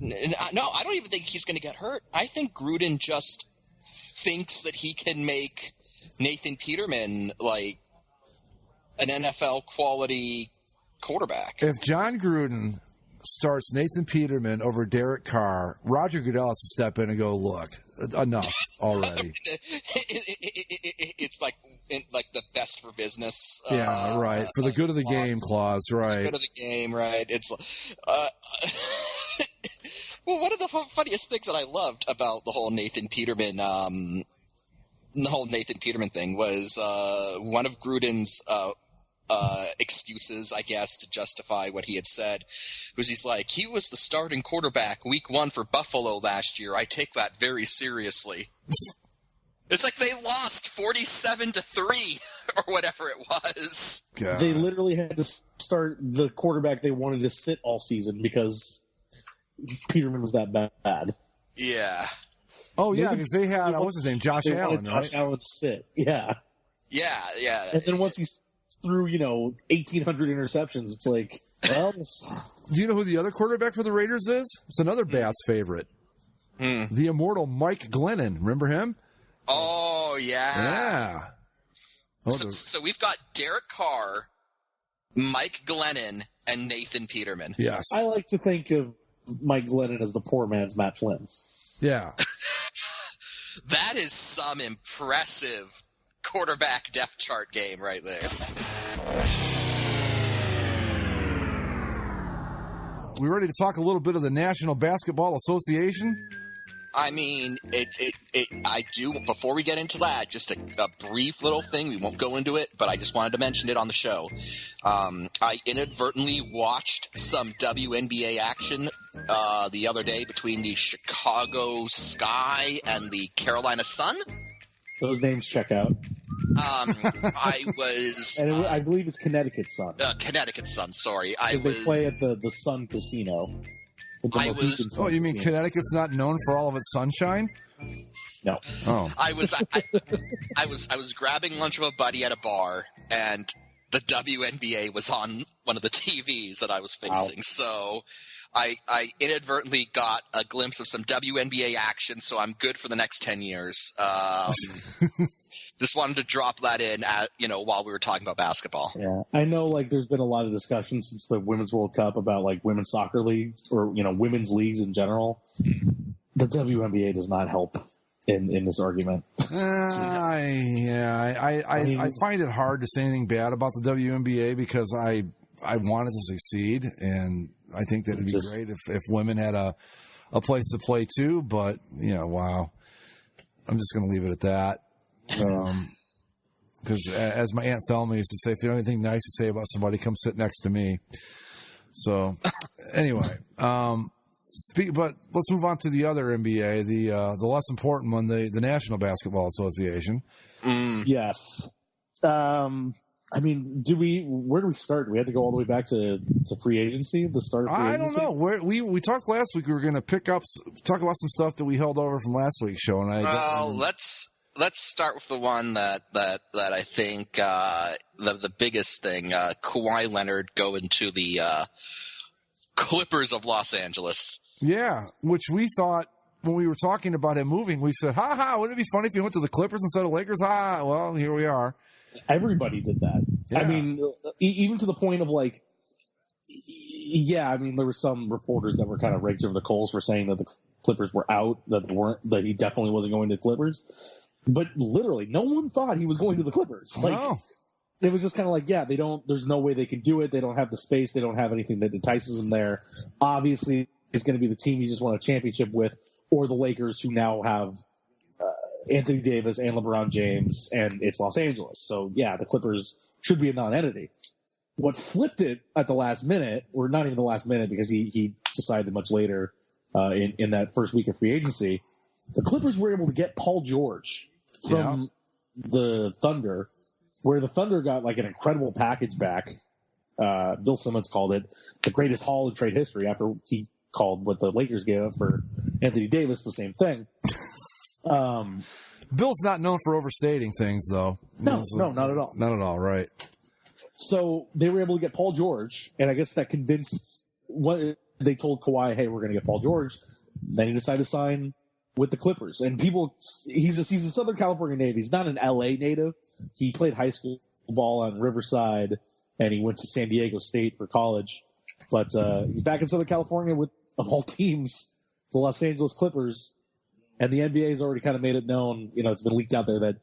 No, I don't even think he's going to get hurt. I think Gruden just thinks that he can make Nathan Peterman like an NFL quality quarterback. If Jon Gruden starts Nathan Peterman over Derek Carr, Roger Goodell has to step in and go, look, enough already. It's like the best for business. Yeah, right. For the good of the game clause, right. For the good of the game, right. It's well, one of the funniest things that I loved about the whole Nathan Peterman thing was one of Gruden's excuses, I guess, to justify what he had said, was he's like, he was the starting quarterback week 1 for Buffalo last year. I take that very seriously. It's like they lost 47-3 or whatever it was. God. They literally had to start the quarterback they wanted to sit all season because Peterman was that bad. Yeah. Oh, yeah, because they had, what's his name, Josh Allen, right? Josh Allen to sit, yeah. Yeah. And then once he threw, 1,800 interceptions, it's like, well. Do you know who the other quarterback for the Raiders is? It's another Bats favorite. The immortal Mike Glennon. Remember him? Oh, yeah. Yeah. Oh, so we've got Derek Carr, Mike Glennon, and Nathan Peterman. Yes. I like to think of Mike Glennon as the poor man's Matt Flynn. Yeah. That is some impressive quarterback depth chart game right there. We ready to talk a little bit of the National Basketball Association? I mean, I do. Before we get into that, just a brief little thing. We won't go into it, but I just wanted to mention it on the show. I inadvertently watched some WNBA action the other day between the Chicago Sky and the Carolina Sun. Those names check out. I was... and I believe it's Connecticut Sun. Connecticut Sun, sorry. Because they play at the Sun Casino. Oh, you mean Connecticut's not known for all of its sunshine? No. Oh. I was grabbing lunch with a buddy at a bar, and the WNBA was on one of the TVs that I was facing. Wow. So I inadvertently got a glimpse of some WNBA action, so I'm good for the next 10 years. Just wanted to drop that in while we were talking about basketball. Yeah, I know. Like, there's been a lot of discussion since the Women's World Cup about like women's soccer leagues or women's leagues in general. The WNBA does not help in this argument. I find it hard to say anything bad about the WNBA because I want it to succeed, and I think that it'd be great if women had a place to play too. But wow, I'm just going to leave it at that. Because as my Aunt Thelma used to say, if you have anything nice to say about somebody, come sit next to me. So anyway, but let's move on to the other NBA, the less important one, the National Basketball Association. Yes. I mean, where do we start? Do we have to go all the way back to free agency, the start of free agency? I don't know. We talked last week. We were going to talk about some stuff that we held over from last week's show, and let's start with the one that I think the biggest thing, Kawhi Leonard going to the Clippers of Los Angeles. Yeah, which we thought when we were talking about him moving, we said, wouldn't it be funny if he went to the Clippers instead of Lakers? Well, here we are. Everybody did that. Yeah. I mean, even to the point of like, I mean, there were some reporters that were kind of raked over the coals for saying that the Clippers were out, that he definitely wasn't going to the Clippers. But literally, no one thought he was going to the Clippers. Like, it was just kind of like, there's no way they can do it. They don't have the space. They don't have anything that entices them there. Obviously, it's going to be the team you just won a championship with, or the Lakers, who now have Anthony Davis and LeBron James, and it's Los Angeles. So, the Clippers should be a non-entity. What flipped it at the last minute, or not even the last minute, because he decided much later in that first week of free agency, the Clippers were able to get Paul George from the Thunder, where the Thunder got like an incredible package back. Bill Simmons called it the greatest haul in trade history after he called what the Lakers gave up for Anthony Davis the same thing. Bill's not known for overstating things, though. No, not at all. Not at all, right. So they were able to get Paul George, and I guess that convinced they told Kawhi, hey, we're going to get Paul George. Then he decided to sign with the Clippers. And he's a Southern California native. He's not an LA native. He played high school ball on Riverside, and he went to San Diego State for college. But he's back in Southern California with, of all teams, the Los Angeles Clippers. And the NBA has already kind of made it known, it's been leaked out there that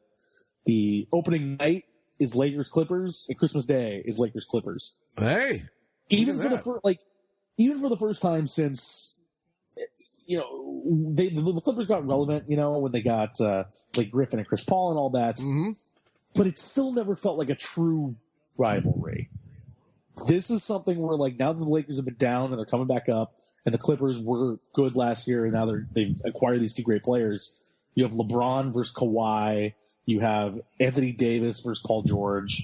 the opening night is Lakers Clippers and Christmas Day is Lakers Clippers. Hey, even for the first time since the Clippers got relevant, when they got Blake Griffin and Chris Paul and all that. Mm-hmm. But it still never felt like a true rivalry. This is something where, like, now that the Lakers have been down and they're coming back up, and the Clippers were good last year, and now they've acquired these two great players. You have LeBron versus Kawhi. You have Anthony Davis versus Paul George.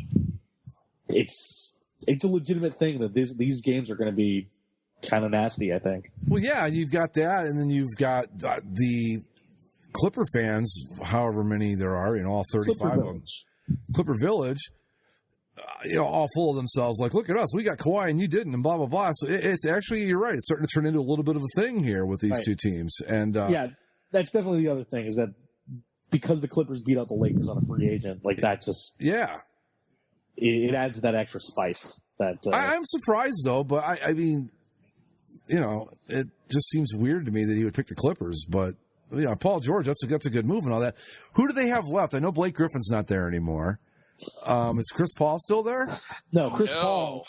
It's a legitimate thing that these games are going to be kind of nasty, I think. Well, yeah, you've got that, and then you've got the Clipper fans, however many there are, all 35 of them. Clipper Village. All full of themselves, like, look at us, we got Kawhi and you didn't, and blah, blah, blah. So it's actually, you're right, it's starting to turn into a little bit of a thing here with these two teams. And that's definitely the other thing, is that because the Clippers beat out the Lakers on a free agent, like, that just... Yeah. It adds that extra spice. I'm surprised, though, but I mean, it just seems weird to me that he would pick the Clippers, but... Paul George, that's a good move and all that. Who do they have left? I know Blake Griffin's not there anymore. Is Chris Paul still there? No, Chris Paul.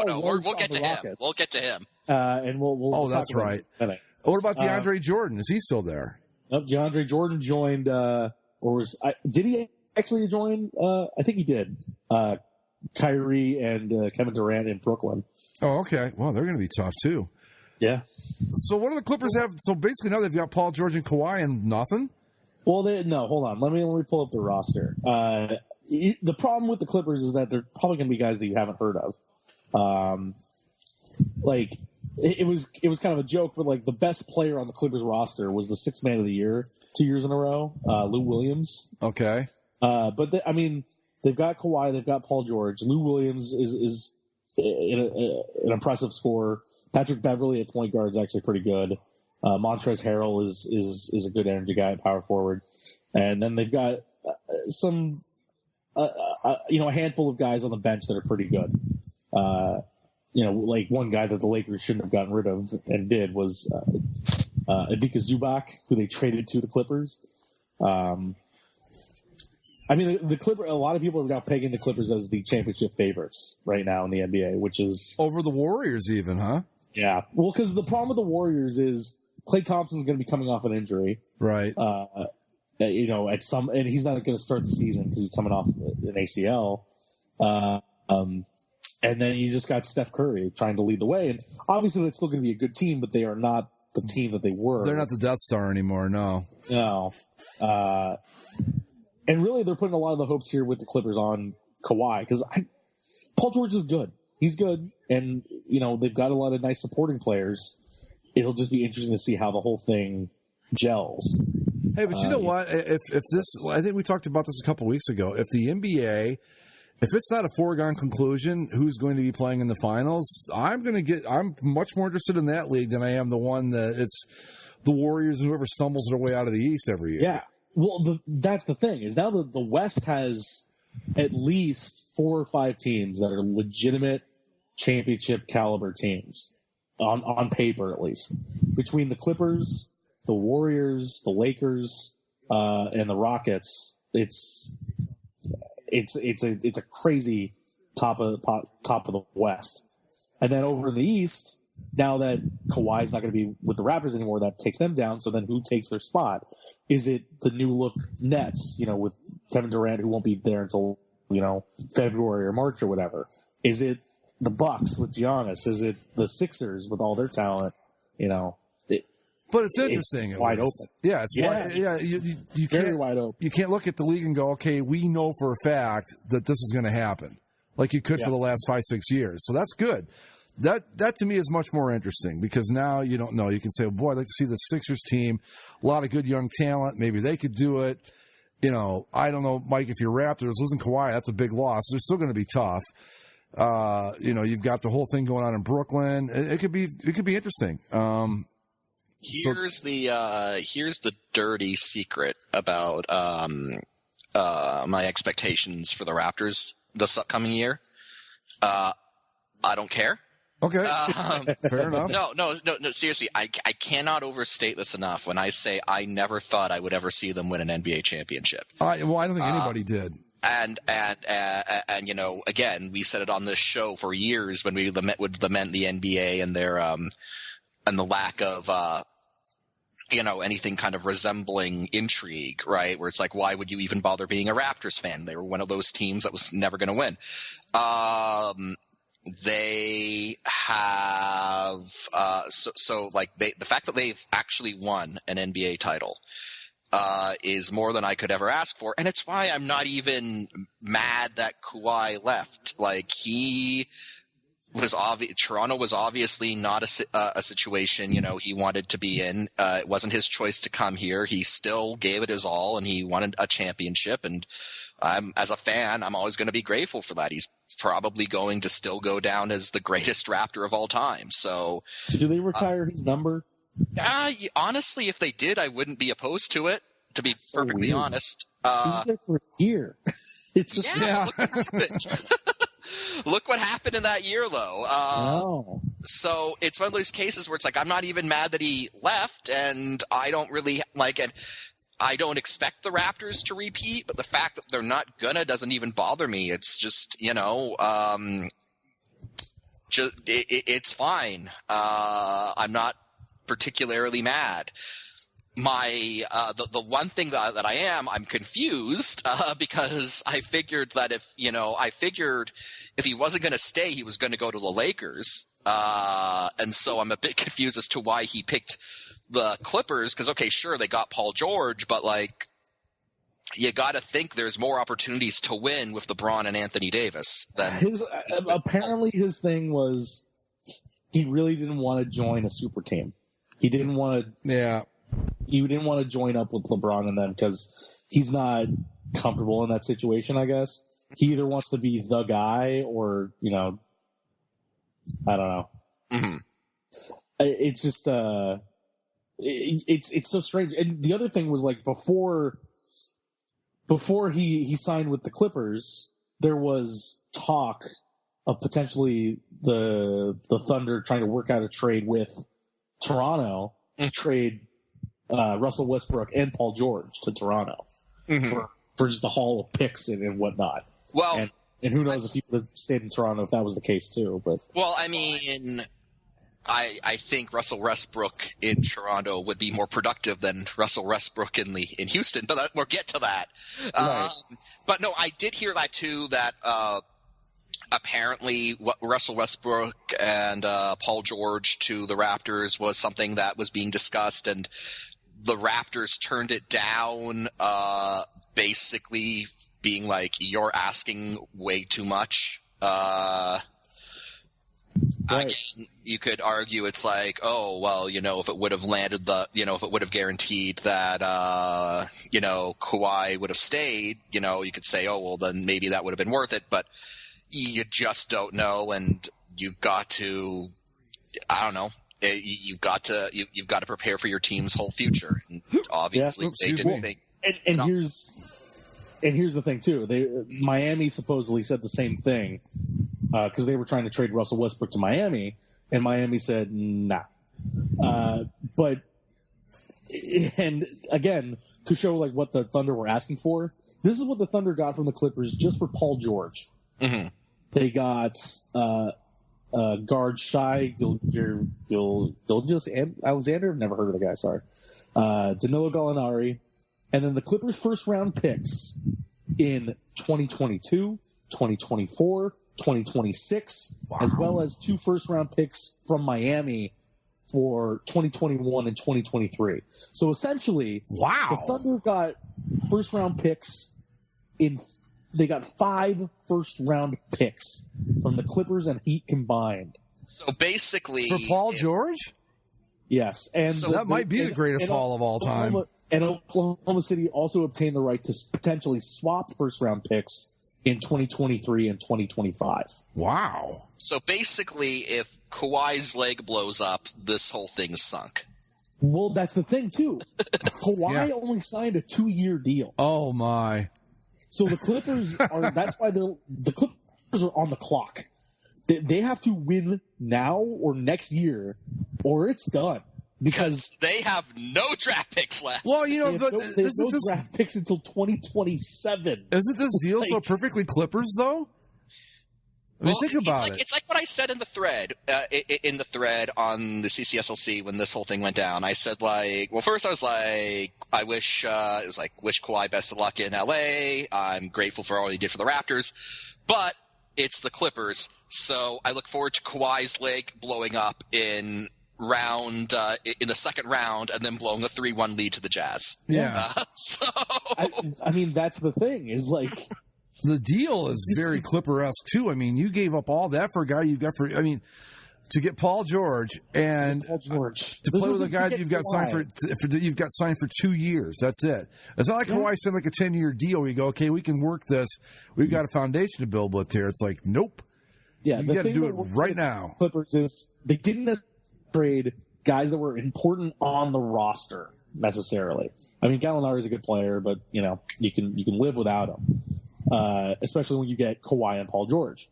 No, we'll get to him. We'll get to him. And we'll. Oh, that's right. What about DeAndre Jordan? Is he still there? DeAndre Jordan joined, did he actually join? I think he did. Kyrie and Kevin Durant in Brooklyn. Oh, okay. Well, they're going to be tough too. Yeah. So what do the Clippers have? So basically now they've got Paul George and Kawhi and nothing? Well, no, hold on. Let me pull up the roster. The problem with the Clippers is that they're probably going to be guys that you haven't heard of. It was kind of a joke, but like the best player on the Clippers roster was the sixth man of the year 2 years in a row, Lou Williams. Okay. But they've got Kawhi, they've got Paul George. Lou Williams is an impressive scorer. Patrick Beverley at point guard is actually pretty good. Montrezl Harrell is a good energy guy at power forward. And then they've got some, a handful of guys on the bench that are pretty good. Like one guy that the Lakers shouldn't have gotten rid of and did was Ivica Zubac, who they traded to the Clippers. The Clippers. A lot of people are now pegging the Clippers as the championship favorites right now in the NBA, which is over the Warriors, even, huh? Yeah. Well, because the problem with the Warriors is Klay Thompson's going to be coming off an injury, right? And he's not going to start the season because he's coming off an ACL. And then you just got Steph Curry trying to lead the way, and obviously that's still going to be a good team, but they are not the team that they were. They're not the Death Star anymore. No. And really, they're putting a lot of the hopes here with the Clippers on Kawhi because Paul George is good. He's good, and they've got a lot of nice supporting players. It'll just be interesting to see how the whole thing gels. Hey, but you know what? If this, I think we talked about this a couple weeks ago. If the NBA, if it's not a foregone conclusion who's going to be playing in the finals, I'm much more interested in that league than I am the one that it's the Warriors and whoever stumbles their way out of the East every year. Yeah. Well, that's the thing is now the West has at least 4 or 5 teams that are legitimate championship caliber teams on paper, at least, between the Clippers, the Warriors, the Lakers, and the Rockets. It's a crazy top of the West. And then over in the East, now that Kawhi's not going to be with the Raptors anymore, that takes them down. So then who takes their spot? Is it the new look Nets, with Kevin Durant, who won't be there until, February or March or whatever? Is it the Bucks with Giannis? Is it the Sixers with all their talent? But it's interesting. It's wide open. Yeah, it's wide. Yeah, you very can't, wide open. You can't look at the league and go, okay, we know for a fact that this is going to happen, like you could for the last 5-6 years. So that's good. That to me is much more interesting because now you don't know. You can say, well, boy, I'd like to see the Sixers team, a lot of good young talent. Maybe they could do it. I don't know, Mike, if you're Raptors, losing Kawhi, that's a big loss. They're still going to be tough. You've got the whole thing going on in Brooklyn. It could be interesting. Here's the dirty secret about my expectations for the Raptors this upcoming year. I don't care. Okay, fair enough. No. Seriously, I cannot overstate this enough when I say I never thought I would ever see them win an NBA championship. I don't think anybody did. And again, we said it on this show for years when we would lament the NBA and their and the lack of anything kind of resembling intrigue, right? Where it's like, why would you even bother being a Raptors fan? They were one of those teams that was never going to win. They have the fact that they've actually won an NBA title is more than I could ever ask for, and it's why I'm not even mad that Kawhi left. Like Toronto was obviously not a situation he wanted to be in. It wasn't his choice to come here. He still gave it his all, and he wanted a championship. And as a fan, I'm always going to be grateful for that. He's probably going to still go down as the greatest Raptor of all time. So, do they retire his number? Honestly, if they did, I wouldn't be opposed to it. To be perfectly honest, he's there for a year. It's just Look what happened in that year, though. So it's one of those cases where it's like I'm not even mad that he left, and I don't really like it. I don't expect the Raptors to repeat, but the fact that they're not gonna doesn't even bother me. It's just it's fine. I'm not particularly mad. The one thing that I'm confused because I figured that if he wasn't going to stay, he was going to go to the Lakers, and so I'm a bit confused as to why he picked the Clippers. Because okay, sure, they got Paul George, but like you got to think there's more opportunities to win with LeBron and Anthony Davis than apparently his thing was he really didn't want to join a super team. He didn't want to. Yeah. You didn't want to join up with LeBron and them because he's not comfortable in that situation, I guess. He either wants to be the guy or, I don't know. Mm-hmm. It's just, it's so strange. And the other thing was like before before he signed with the Clippers, there was talk of potentially the Thunder trying to work out a trade with Toronto to trade Russell Westbrook and Paul George to Toronto for just a haul of picks and whatnot. Well, and who knows if he would have stayed in Toronto if that was the case too. But I mean, I think Russell Westbrook in Toronto would be more productive than Russell Westbrook in Houston, but we'll get to that. Right. But no, I did hear that too, that apparently what Russell Westbrook and Paul George to the Raptors was something that was being discussed, and the Raptors turned it down, basically being like, you're asking way too much. Right. Again, you could argue it's like, oh, well, if it would have landed if it would have guaranteed that, Kawhi would have stayed, you could say, oh, well, then maybe that would have been worth it. But you just don't know. And you've got to, I don't know, you've got to prepare for your team's whole future. And obviously they didn't think. And here's the thing too. Miami supposedly said the same thing. Because they were trying to trade Russell Westbrook to Miami, and Miami said, nah. But again, to show like what the Thunder were asking for, this is what the Thunder got from the Clippers just for Paul George. Mm-hmm. They got guard Shai Gilgeous-Alexander. Never heard of the guy, sorry. Danilo Gallinari. And then the Clippers' first-round picks in 2022, 2024, 2026, as well as 2 first-round picks from Miami for 2021 and 2023. So essentially, the Thunder got first-round picks they got 5 first-round picks from the Clippers and Heat combined. So basically, for Paul George? Yes. And so that might be the greatest haul of all time. And Oklahoma City also obtained the right to potentially swap first-round picks in 2023 and 2025. Wow. So basically, if Kawhi's leg blows up, this whole thing is sunk. Well, that's the thing, too. Kawhi only signed a 2-year deal. Oh, my. So the Clippers that's why the Clippers are on the clock. They have to win now or next year, or it's done. Because they have no draft picks left. Well, they have no draft picks until 2027. Isn't this deal so perfectly Clippers, though? I mean, think about it. It's like what I said in the thread, on the CCSLC when this whole thing went down. I said, first I was like, I wish wish Kawhi best of luck in LA. I'm grateful for all he did for the Raptors, but it's the Clippers, so I look forward to Kawhi's leg blowing up in the second round and then blowing a 3-1 lead to the Jazz. Yeah. I mean, that's the thing is like the deal is very Clipper-esque too. I mean, you gave up all that for a guy you've got to get Paul George and to play with a guy that you've got signed for 2 years. That's it. It's not like Kawhi signed like a 10-year deal where you go, okay, we can work this. We've got a foundation to build with here. It's like, nope. Yeah, you got to do it right now. Clippers is they didn't trade guys that were important on the roster necessarily. I mean, Gallinari is a good player, but you can live without him, especially when you get Kawhi and Paul George.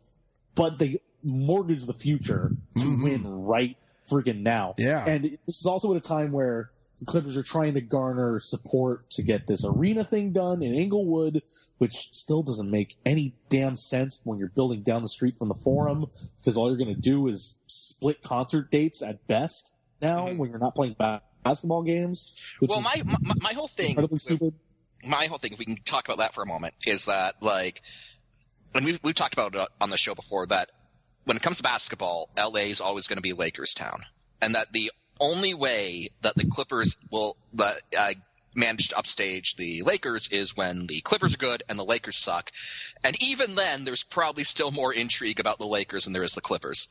But they mortgage the future to win right friggin' now. Yeah, and this is also at a time where the Clippers are trying to garner support to get this arena thing done in Inglewood, which still doesn't make any damn sense when you're building down the street from the Forum, because all you're going to do is split concert dates at best now when you're not playing basketball games. Well, my whole thing, incredibly stupid. My whole thing, if we can talk about that for a moment, is that and we've talked about it on the show before, that when it comes to basketball, LA is always going to be Lakers town, and that the only way that the Clippers will manage to upstage the Lakers is when the Clippers are good and the Lakers suck. And even then, there's probably still more intrigue about the Lakers than there is the Clippers.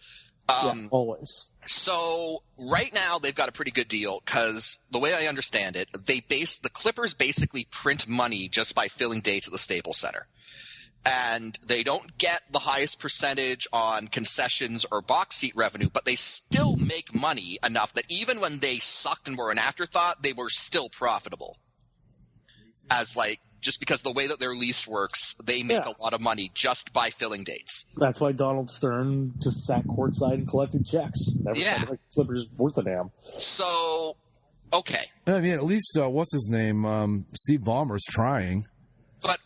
Always. So right now they've got a pretty good deal because the way I understand it, the Clippers basically print money just by filling dates at the Staples Center. And they don't get the highest percentage on concessions or box seat revenue, but they still make money enough that even when they sucked and were an afterthought, they were still profitable as just because the way that their lease works, they make a lot of money just by filling dates. That's why Donald Stern just sat courtside and collected checks. Never felt like Clippers worth a damn. So, okay. I mean, at least what's his name? Steve Ballmer's trying.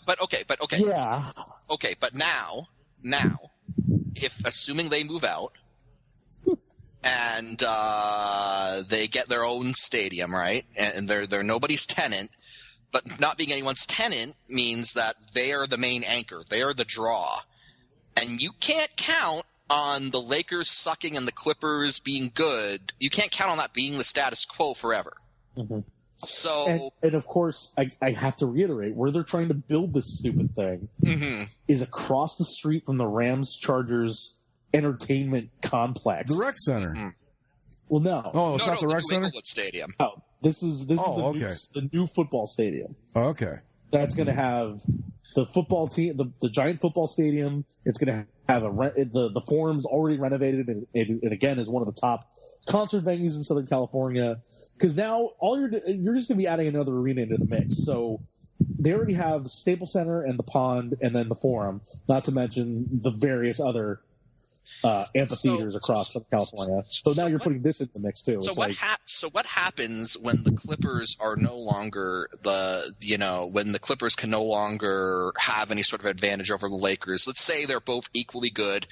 But okay. Yeah. Okay, but now, if assuming they move out and they get their own stadium, right? And they're nobody's tenant, but not being anyone's tenant means that they are the main anchor. They are the draw. And you can't count on the Lakers sucking and the Clippers being good. You can't count on that being the status quo forever. Mm-hmm. So, and of course, I have to reiterate, where they're trying to build this stupid thing is across the street from the Rams-Chargers entertainment complex. The rec center. Mm-hmm. Well, no. Oh, it's not the rec center? Inglewood Stadium. Oh, this is the new football stadium. Oh, okay. That's going to have the football team, the giant football stadium. It's going to have the Forum's already renovated, and again is one of the top concert venues in Southern California. Because now you're just going to be adding another arena into the mix. So they already have the Staples Center and the Pond, and then the Forum. Not to mention the various other amphitheaters across Southern California. So now you're putting this in the mix too. So what happens when the Clippers are no longer when the Clippers can no longer have any sort of advantage over the Lakers? Let's say they're both equally good,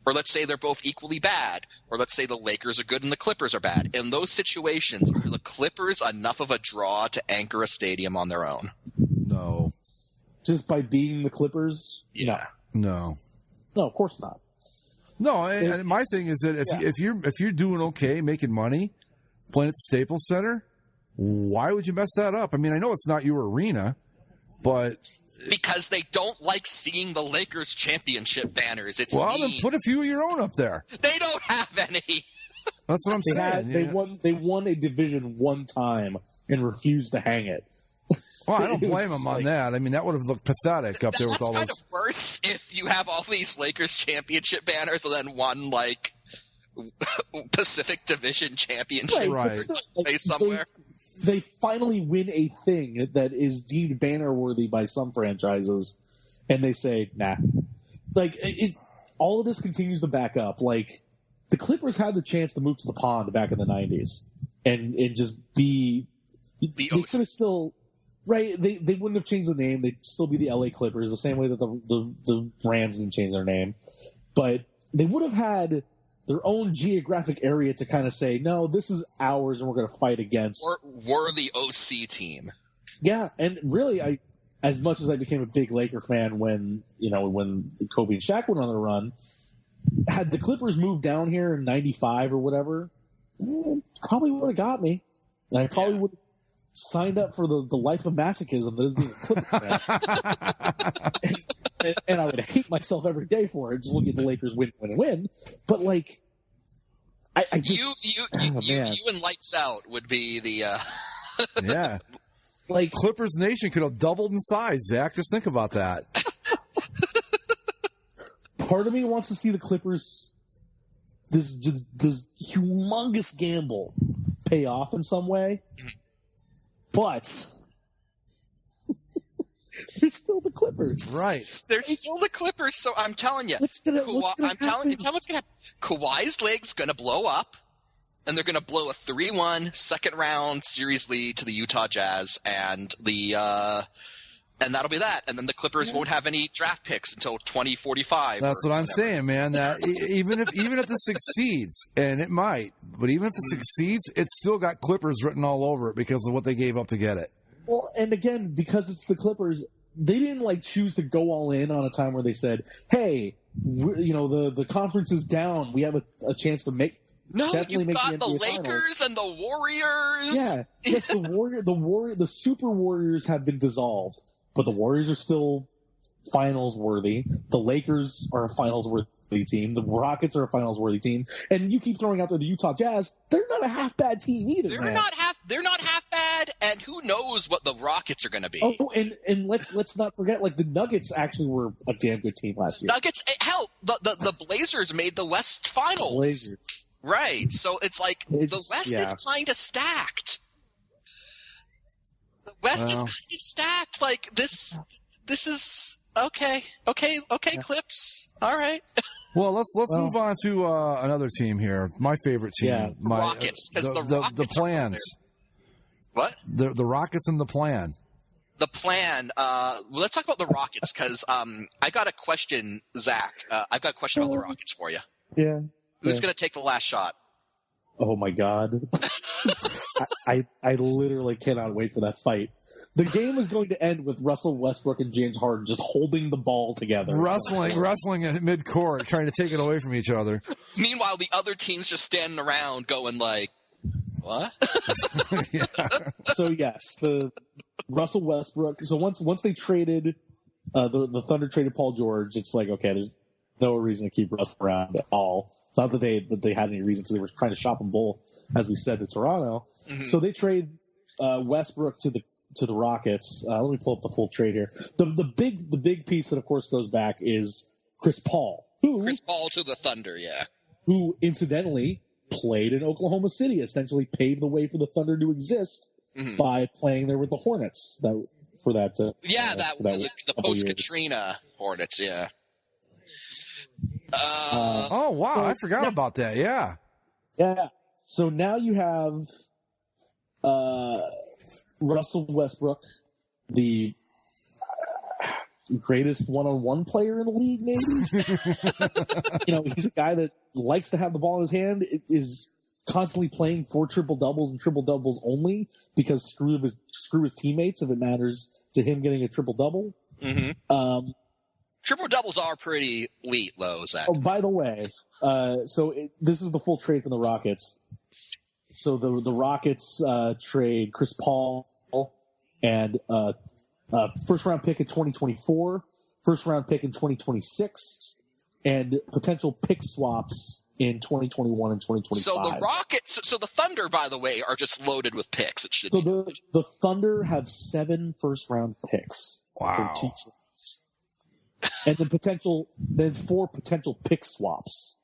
or let's say they're both equally bad, or let's say the Lakers are good and the Clippers are bad. In those situations, are the Clippers enough of a draw to anchor a stadium on their own? No. Just by being the Clippers? Yeah. No. No, of course not. No, and my thing is that if you're doing okay, making money, playing at the Staples Center, why would you mess that up? I mean, I know it's not your arena, but because they don't like seeing the Lakers championship banners. It's well, mean. Then put a few of your own up there. They don't have any. That's what I'm saying. They won a division one time and refused to hang it. Well, I don't blame them on that. I mean, that would have looked pathetic up there with all those. That's kind of worse if you have all these Lakers championship banners and then one like Pacific Division championship right. somewhere. They finally win a thing that is deemed banner worthy by some franchises, and they say, nah. Like all of this continues to back up. Like the Clippers had the chance to move to the Pond back in the 90s and just be. They could have still. Right, they wouldn't have changed the name. They'd still be the LA Clippers, the same way that the Rams didn't change their name. But they would have had their own geographic area to kind of say, no, this is ours, and we're going to fight against. We're the OC team. Yeah, and really, as much as I became a big Laker fan when Kobe and Shaq went on the run, had the Clippers moved down here in '95 or whatever, probably would have got me, and I probably would have signed up for the life of masochism that is being a Clipper fan. and I would hate myself every day for it, just looking at the Lakers win. But like, I just you and Lights Out would be the yeah. Like Clippers Nation could have doubled in size, Zach. Just think about that. Part of me wants to see the Clippers this humongous gamble pay off in some way. But they're still the Clippers. Right. They're still the Clippers, so I'm telling you. What's gonna happen? Kawhi's leg's going to blow up, and they're going to blow a 3-1 second-round series lead to the Utah Jazz, and that'll be that. And then the Clippers won't have any draft picks until 2045. That's what I'm saying, man. That even if this succeeds, and it might, but even if it succeeds, it's still got Clippers written all over it because of what they gave up to get it. Well, and again, because it's the Clippers, they didn't choose to go all in on a time where they said, "Hey, the conference is down. We have a chance to make." No, you've got the Finals. Lakers and the Warriors. Yeah, yes, the Super Warriors have been dissolved, but the Warriors are still finals worthy. The Lakers are a finals worthy team. The Rockets are a finals worthy team, and you keep throwing out there the Utah Jazz. They're not a half bad team either. They're not half bad, and who knows what the Rockets are going to be. Oh, and let's not forget, the Nuggets actually were a damn good team last year. Nuggets, hell, the Blazers made the West Finals. Blazers. Right, so it's the West is kind of stacked. The West is kind of stacked. Like this is okay. Clips. All right. Well, let's move on to another team here. My favorite team, Rockets, because the Rockets the plans. What? The Rockets and the plan. The plan. Let's talk about the Rockets because I got a question, Zach. I've got a question about the Rockets for you. Yeah. Who's going to take the last shot? Oh my God. I literally cannot wait for that fight. The game is going to end with Russell Westbrook and James Harden just holding the ball together. Wrestling at mid-court, trying to take it away from each other. Meanwhile, the other team's just standing around going like, what? Yeah. So yes, the Russell Westbrook. So once they traded, the Thunder traded Paul George, it's like, okay, there's no reason to keep Russ around at all. Not that they had any reason, because they were trying to shop them both, as we said, to Toronto. Mm-hmm. So they trade Westbrook to the Rockets. Let me pull up the full trade here. The big piece that of course goes back is Chris Paul. Chris Paul to the Thunder, yeah. Who incidentally played in Oklahoma City, essentially paved the way for the Thunder to exist by playing there with the Hornets. The post-Katrina Hornets, yeah. Oh wow, I forgot about that. Yeah. So now you have Russell Westbrook, the greatest one-on-one player in the league, maybe. He's a guy that likes to have the ball in his hand, is constantly playing for triple-doubles and triple-doubles only, because screw his teammates if it matters to him getting a triple-double. Mm-hmm. Triple-doubles are pretty elite, though, Zach. Oh, by the way, this is the full trade from the Rockets. So the Rockets trade Chris Paul and first-round pick in 2024, first-round pick in 2026, and potential pick swaps in 2021 and 2025. So the Rockets, so the Thunder, by the way, are just loaded with picks. It should be. The Thunder have 7 first-round picks. Wow. For 2 trades. And then 4 potential pick swaps.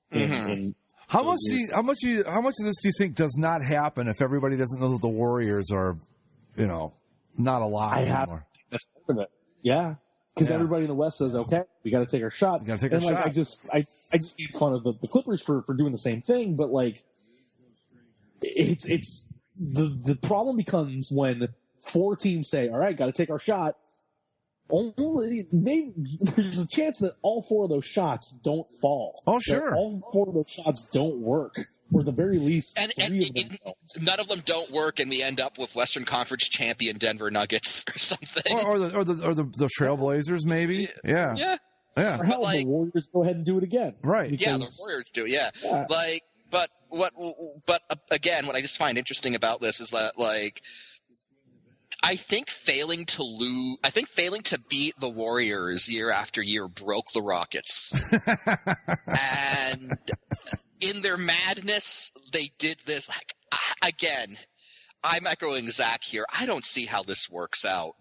How much of this do you think does not happen if everybody doesn't know that the Warriors are, not alive anymore? That's part of it. Yeah. Because everybody in the West says, okay, we got to take our shot. I just made fun of the Clippers for doing the same thing, but like, it's the problem becomes when 4 teams say, all right, got to take our shot. Maybe there's a chance that all 4 of those shots don't fall. Oh, sure. All 4 of those shots don't work, or at the very least, 3 of them don't. None of them don't work, and we end up with Western Conference champion Denver Nuggets or something. Or the Trailblazers, maybe. Yeah. Or hell, the Warriors go ahead and do it again. Right. The Warriors do. Yeah. But again, what I just find interesting about this is that I think failing to beat the Warriors year after year broke the Rockets. And in their madness, they did this. Again, I'm echoing Zach here. I don't see how this works out.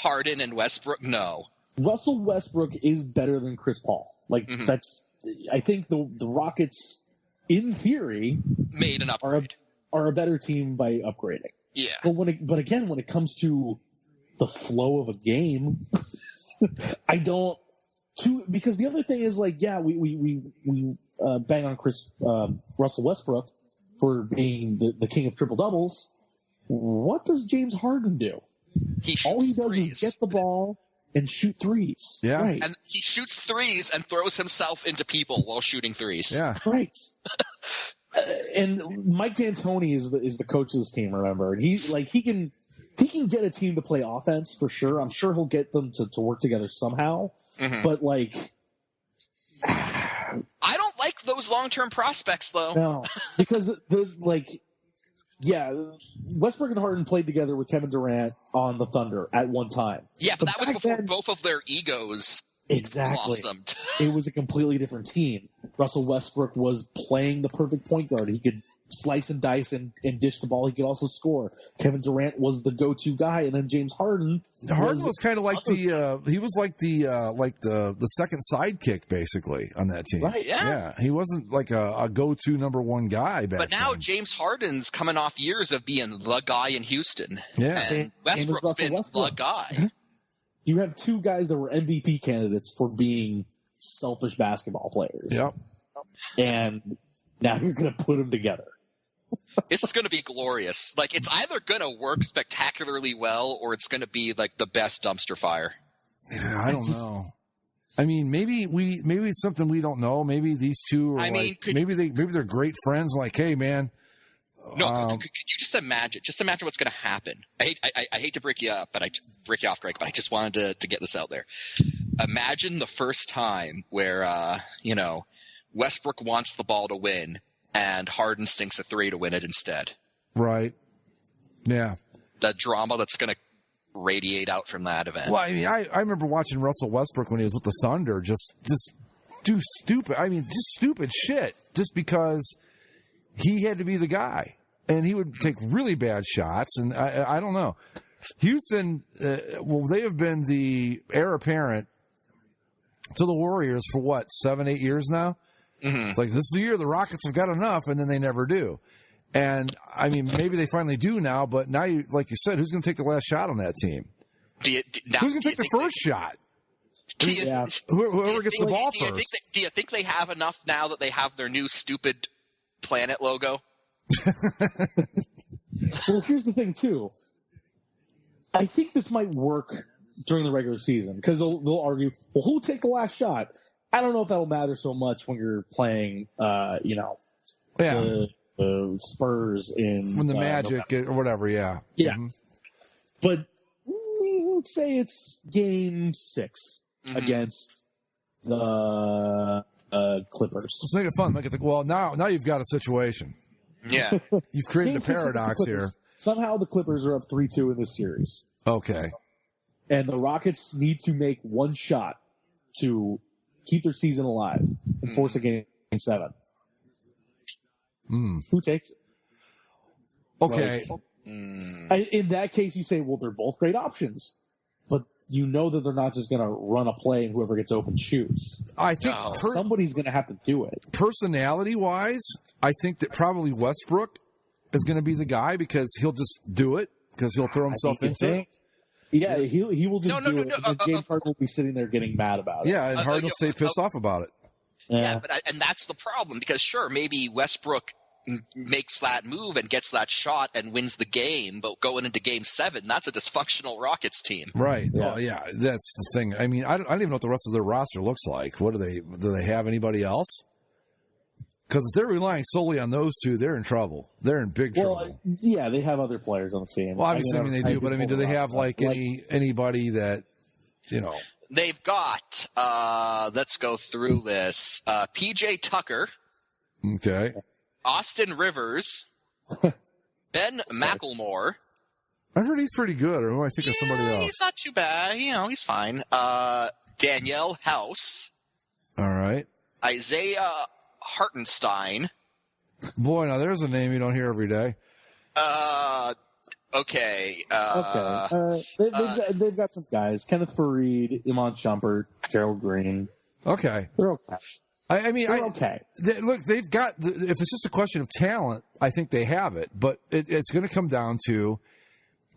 Harden and Westbrook, no. Russell Westbrook is better than Chris Paul. That's. I think the Rockets, in theory, made an upgrade. Are a better team by upgrading. Yeah. But again, when it comes to the flow of a game, I don't. Because the other thing is we bang on Russell Westbrook for being the king of triple doubles. What does James Harden do? All he does is get the ball and shoot threes. Yeah. Right. And he shoots threes and throws himself into people while shooting threes. Yeah. Right. And Mike D'Antoni is the coach of this team, remember? And he's he can get a team to play offense for sure. I'm sure he'll get them to work together somehow. Mm-hmm. But I don't like those long-term prospects though. No, because Westbrook and Harden played together with Kevin Durant on the Thunder at one time. Yeah, but that was before both of their egos Exactly. blossomed. It was a completely different team. Russell Westbrook was playing the perfect point guard. He could slice and dice and dish the ball. He could also score. Kevin Durant was the go-to guy, and then James Harden. Harden was kind of like he was like the second sidekick basically on that team. Right? Yeah. He wasn't like a go-to number one guy back But now then. James Harden's coming off years of being the guy in Houston. Yeah. And Westbrook's been the guy. You have two guys that were MVP candidates for being selfish basketball players. Yep. And now you're going to put them together. This is going to be glorious. Like, it's either going to work spectacularly well, or it's going to be like the best dumpster fire. Yeah, I don't know. I mean, maybe it's something we don't know. Maybe these two are maybe they're great friends. Like, hey, man. No, could you just imagine? Just imagine what's going to happen. I hate to break you up, break you off, Greg, but I just wanted to get this out there. Imagine the first time where Westbrook wants the ball to win, and Harden sinks a three to win it instead. Right. Yeah. The drama that's going to radiate out from that event. Well, I mean, I remember watching Russell Westbrook when he was with the Thunder just do stupid shit just because he had to be the guy. And he would take really bad shots, and I don't know. Houston, they have been the heir apparent to the Warriors for, 7-8 years now? Mm-hmm. It's like, this is the year the Rockets have got enough, and then they never do. And, I mean, maybe they finally do now, but now, like you said, who's going to take the last shot on that team? Who's going to take the first shot? Whoever gets the ball first. Do you think they have enough now that they have their new stupid planet logo? Well, here's the thing, too. I think this might work during the regular season because they'll argue, well, who'll take the last shot? I don't know if that'll matter so much when you're playing, the Spurs in when the Magic or whatever, yeah. Yeah. Mm-hmm. But let's say it's game 6 against the Clippers. Let's make it fun. Now you've got a situation. Yeah. You've created a paradox here. Somehow the Clippers are up 3-2 in this series. Okay. And the Rockets need to make one shot to keep their season alive and force a game 7. Who takes it? Okay. In that case, you say, well, they're both great options. But you know that they're not just going to run a play and whoever gets open shoots. I think somebody's going to have to do it. Personality-wise, I think that probably Westbrook is going to be the guy because he'll just do it because he'll throw himself into it. Yeah, he will just do it. And James Harden will be sitting there getting mad about it. Yeah, and Harden will stay pissed off about it. Yeah, and that's the problem because sure, maybe Westbrook makes that move and gets that shot and wins the game, but going into game 7, that's a dysfunctional Rockets team. Right. Yeah. Oh, yeah, that's the thing. I mean, I don't even know what the rest of their roster looks like. Do they have anybody else? Because if they're relying solely on those two, they're in trouble. They're in big trouble. Yeah, they have other players on the team. Well, I'm assuming they do, but I mean, do they have anybody that, They've got, let's go through this, PJ Tucker. Okay. Austin Rivers. Ben McLemore. I've heard he's pretty good, or who I think of somebody else. He's not too bad. He's fine. Danielle House. All right. Isaiah Hartenstein. Boy, now there's a name you don't hear every day. Okay. They've got some guys. Kenneth Faried, Iman Shumpert, Gerald Green. Okay. They're okay. They're okay. Look, they've got. If it's just a question of talent, I think they have it. But it's going to come down to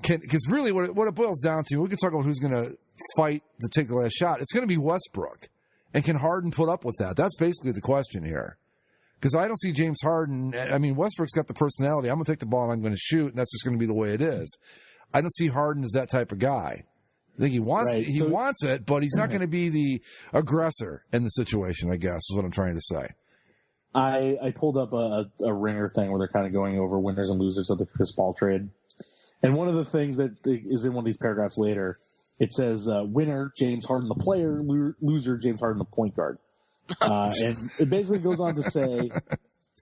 because really what it boils down to. We can talk about who's going to fight to take the last shot. It's going to be Westbrook, and can Harden put up with that? That's basically the question here. Because I don't see James Harden. I mean, Westbrook's got the personality. I'm going to take the ball and I'm going to shoot, and that's just going to be the way it is. I don't see Harden as that type of guy. I think he wants wants it, but he's not going to be the aggressor in the situation, I guess, is what I'm trying to say. I pulled up a Ringer thing where they're kind of going over winners and losers of the Chris Paul trade. And one of the things that is in one of these paragraphs later, it says, winner, James Harden the player, loser, James Harden the point guard. And it basically goes on to say,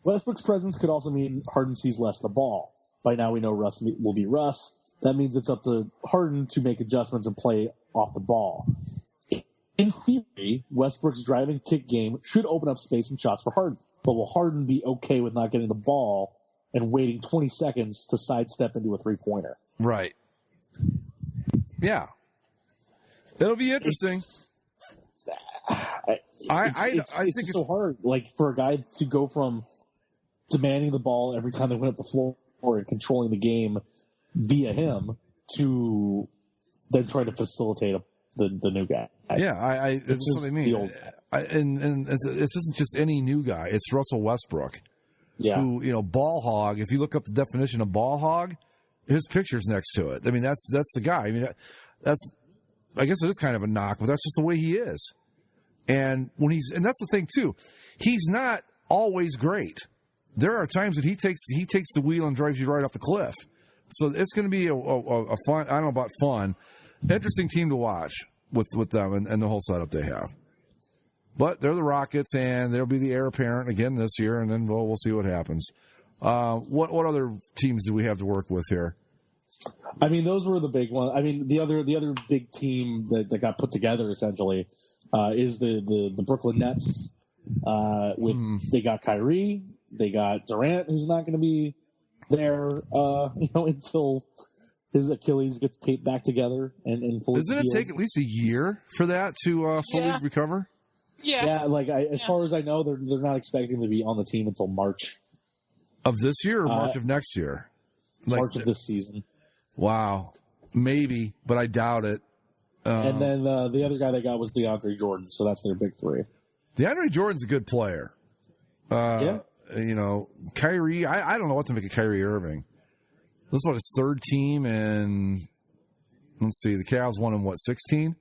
Westbrook's presence could also mean Harden sees less of the ball. By now we know Russ will be Russ. That means it's up to Harden to make adjustments and play off the ball. in theory, Westbrook's driving kick game should open up space and shots for Harden. But will Harden be okay with not getting the ball and waiting 20 seconds to sidestep into a three-pointer? Right. Yeah. It'll be interesting. I think it's so hard, like, for a guy to go from demanding the ball every time they went up the floor and controlling the game via him to then try to facilitate the new guy. Yeah, that's what I mean. And this isn't just any new guy. It's Russell Westbrook. Yeah. Who, ball hog. If you look up the definition of ball hog, his picture's next to it. I mean, that's the guy. I mean, I guess it is kind of a knock, but that's just the way he is. And and that's the thing too. He's not always great. There are times that he takes the wheel and drives you right off the cliff. So it's going to be a fun, I don't know about fun, interesting team to watch with them and the whole setup they have. But they're the Rockets, and they'll be the heir apparent again this year, and then we'll see what happens. What other teams do we have to work with here? I mean, those were the big ones. I mean, the other big team that got put together essentially is the Brooklyn Nets. They got Kyrie, they got Durant, who's not going to be there, until his Achilles gets taped back together and fully. Doesn't it take at least a year for that to fully recover? Yeah. As far as I know, they're not expecting to be on the team until March of this year or March of next year. March of this season. Wow, maybe, but I doubt it. And then the other guy they got was DeAndre Jordan, so that's their big three. DeAndre Jordan's a good player. Kyrie, I don't know what to make of Kyrie Irving. This is his third team, and let's see, the Cavs won in 16?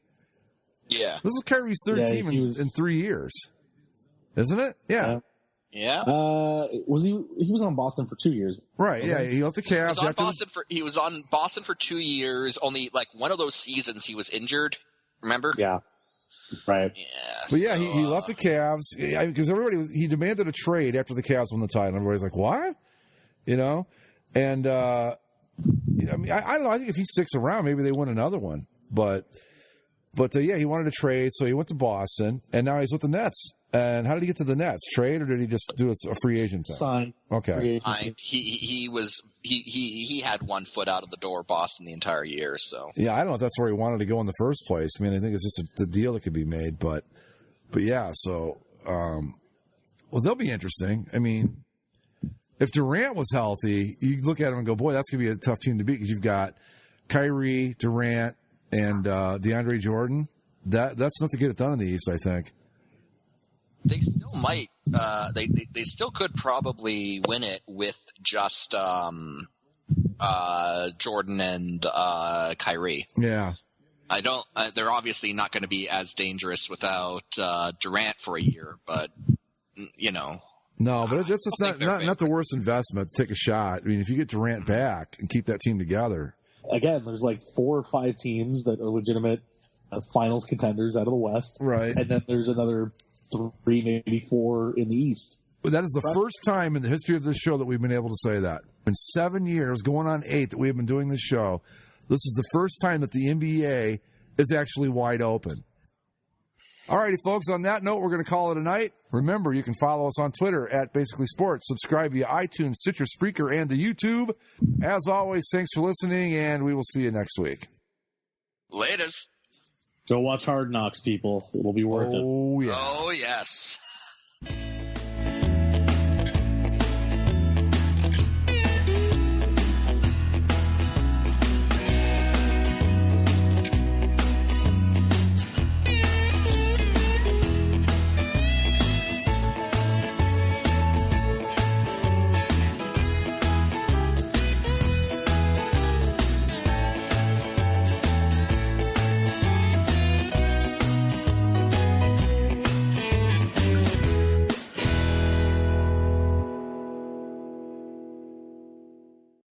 Yeah. This is Kyrie's third team in 3 years, isn't it? Yeah. Yeah. He was on Boston for 2 years. Right. Yeah. He left the Cavs. He was on Boston for 2 years. Only one of those seasons he was injured. Remember? Yeah. Right. Yeah. But yeah, he left the Cavs because he demanded a trade after the Cavs won the title. Everybody's like, what? And I don't know. I think if he sticks around, maybe they win another one. But he wanted a trade, so he went to Boston, and now he's with the Nets. And how did he get to the Nets? Trade, or did he just do a free agent thing? Sign. Okay. He had 1 foot out of the door, Boston, the entire year. So yeah, I don't know if that's where he wanted to go in the first place. I mean, I think it's just the deal that could be made, but yeah. So, they'll be interesting. I mean, if Durant was healthy, you look at him and go, boy, that's gonna be a tough team to beat because you've got Kyrie, Durant, and DeAndre Jordan. That's enough to get it done in the East, I think. They still might. They still could probably win it with just Jordan and Kyrie. Yeah. I don't. They're obviously not going to be as dangerous without Durant for a year, but No, but it's just not the worst investment to take a shot. I mean, if you get Durant back and keep that team together. Again, there's 4 or 5 teams that are legitimate finals contenders out of the West, right? And then there's another 3, maybe 4 in the East. But that is the first time in the history of this show that we've been able to say that. In 7 years, going on 8 that we have been doing this show, this is the first time that the NBA is actually wide open. All righty, folks, on that note, we're going to call it a night. Remember, you can follow us on Twitter at Basically Sports. Subscribe via iTunes, Stitcher, Spreaker, and the YouTube. As always, thanks for listening, and we will see you next week. Laters. Go watch Hard Knocks, people. It'll be worth it. Oh, yeah. Oh, yes.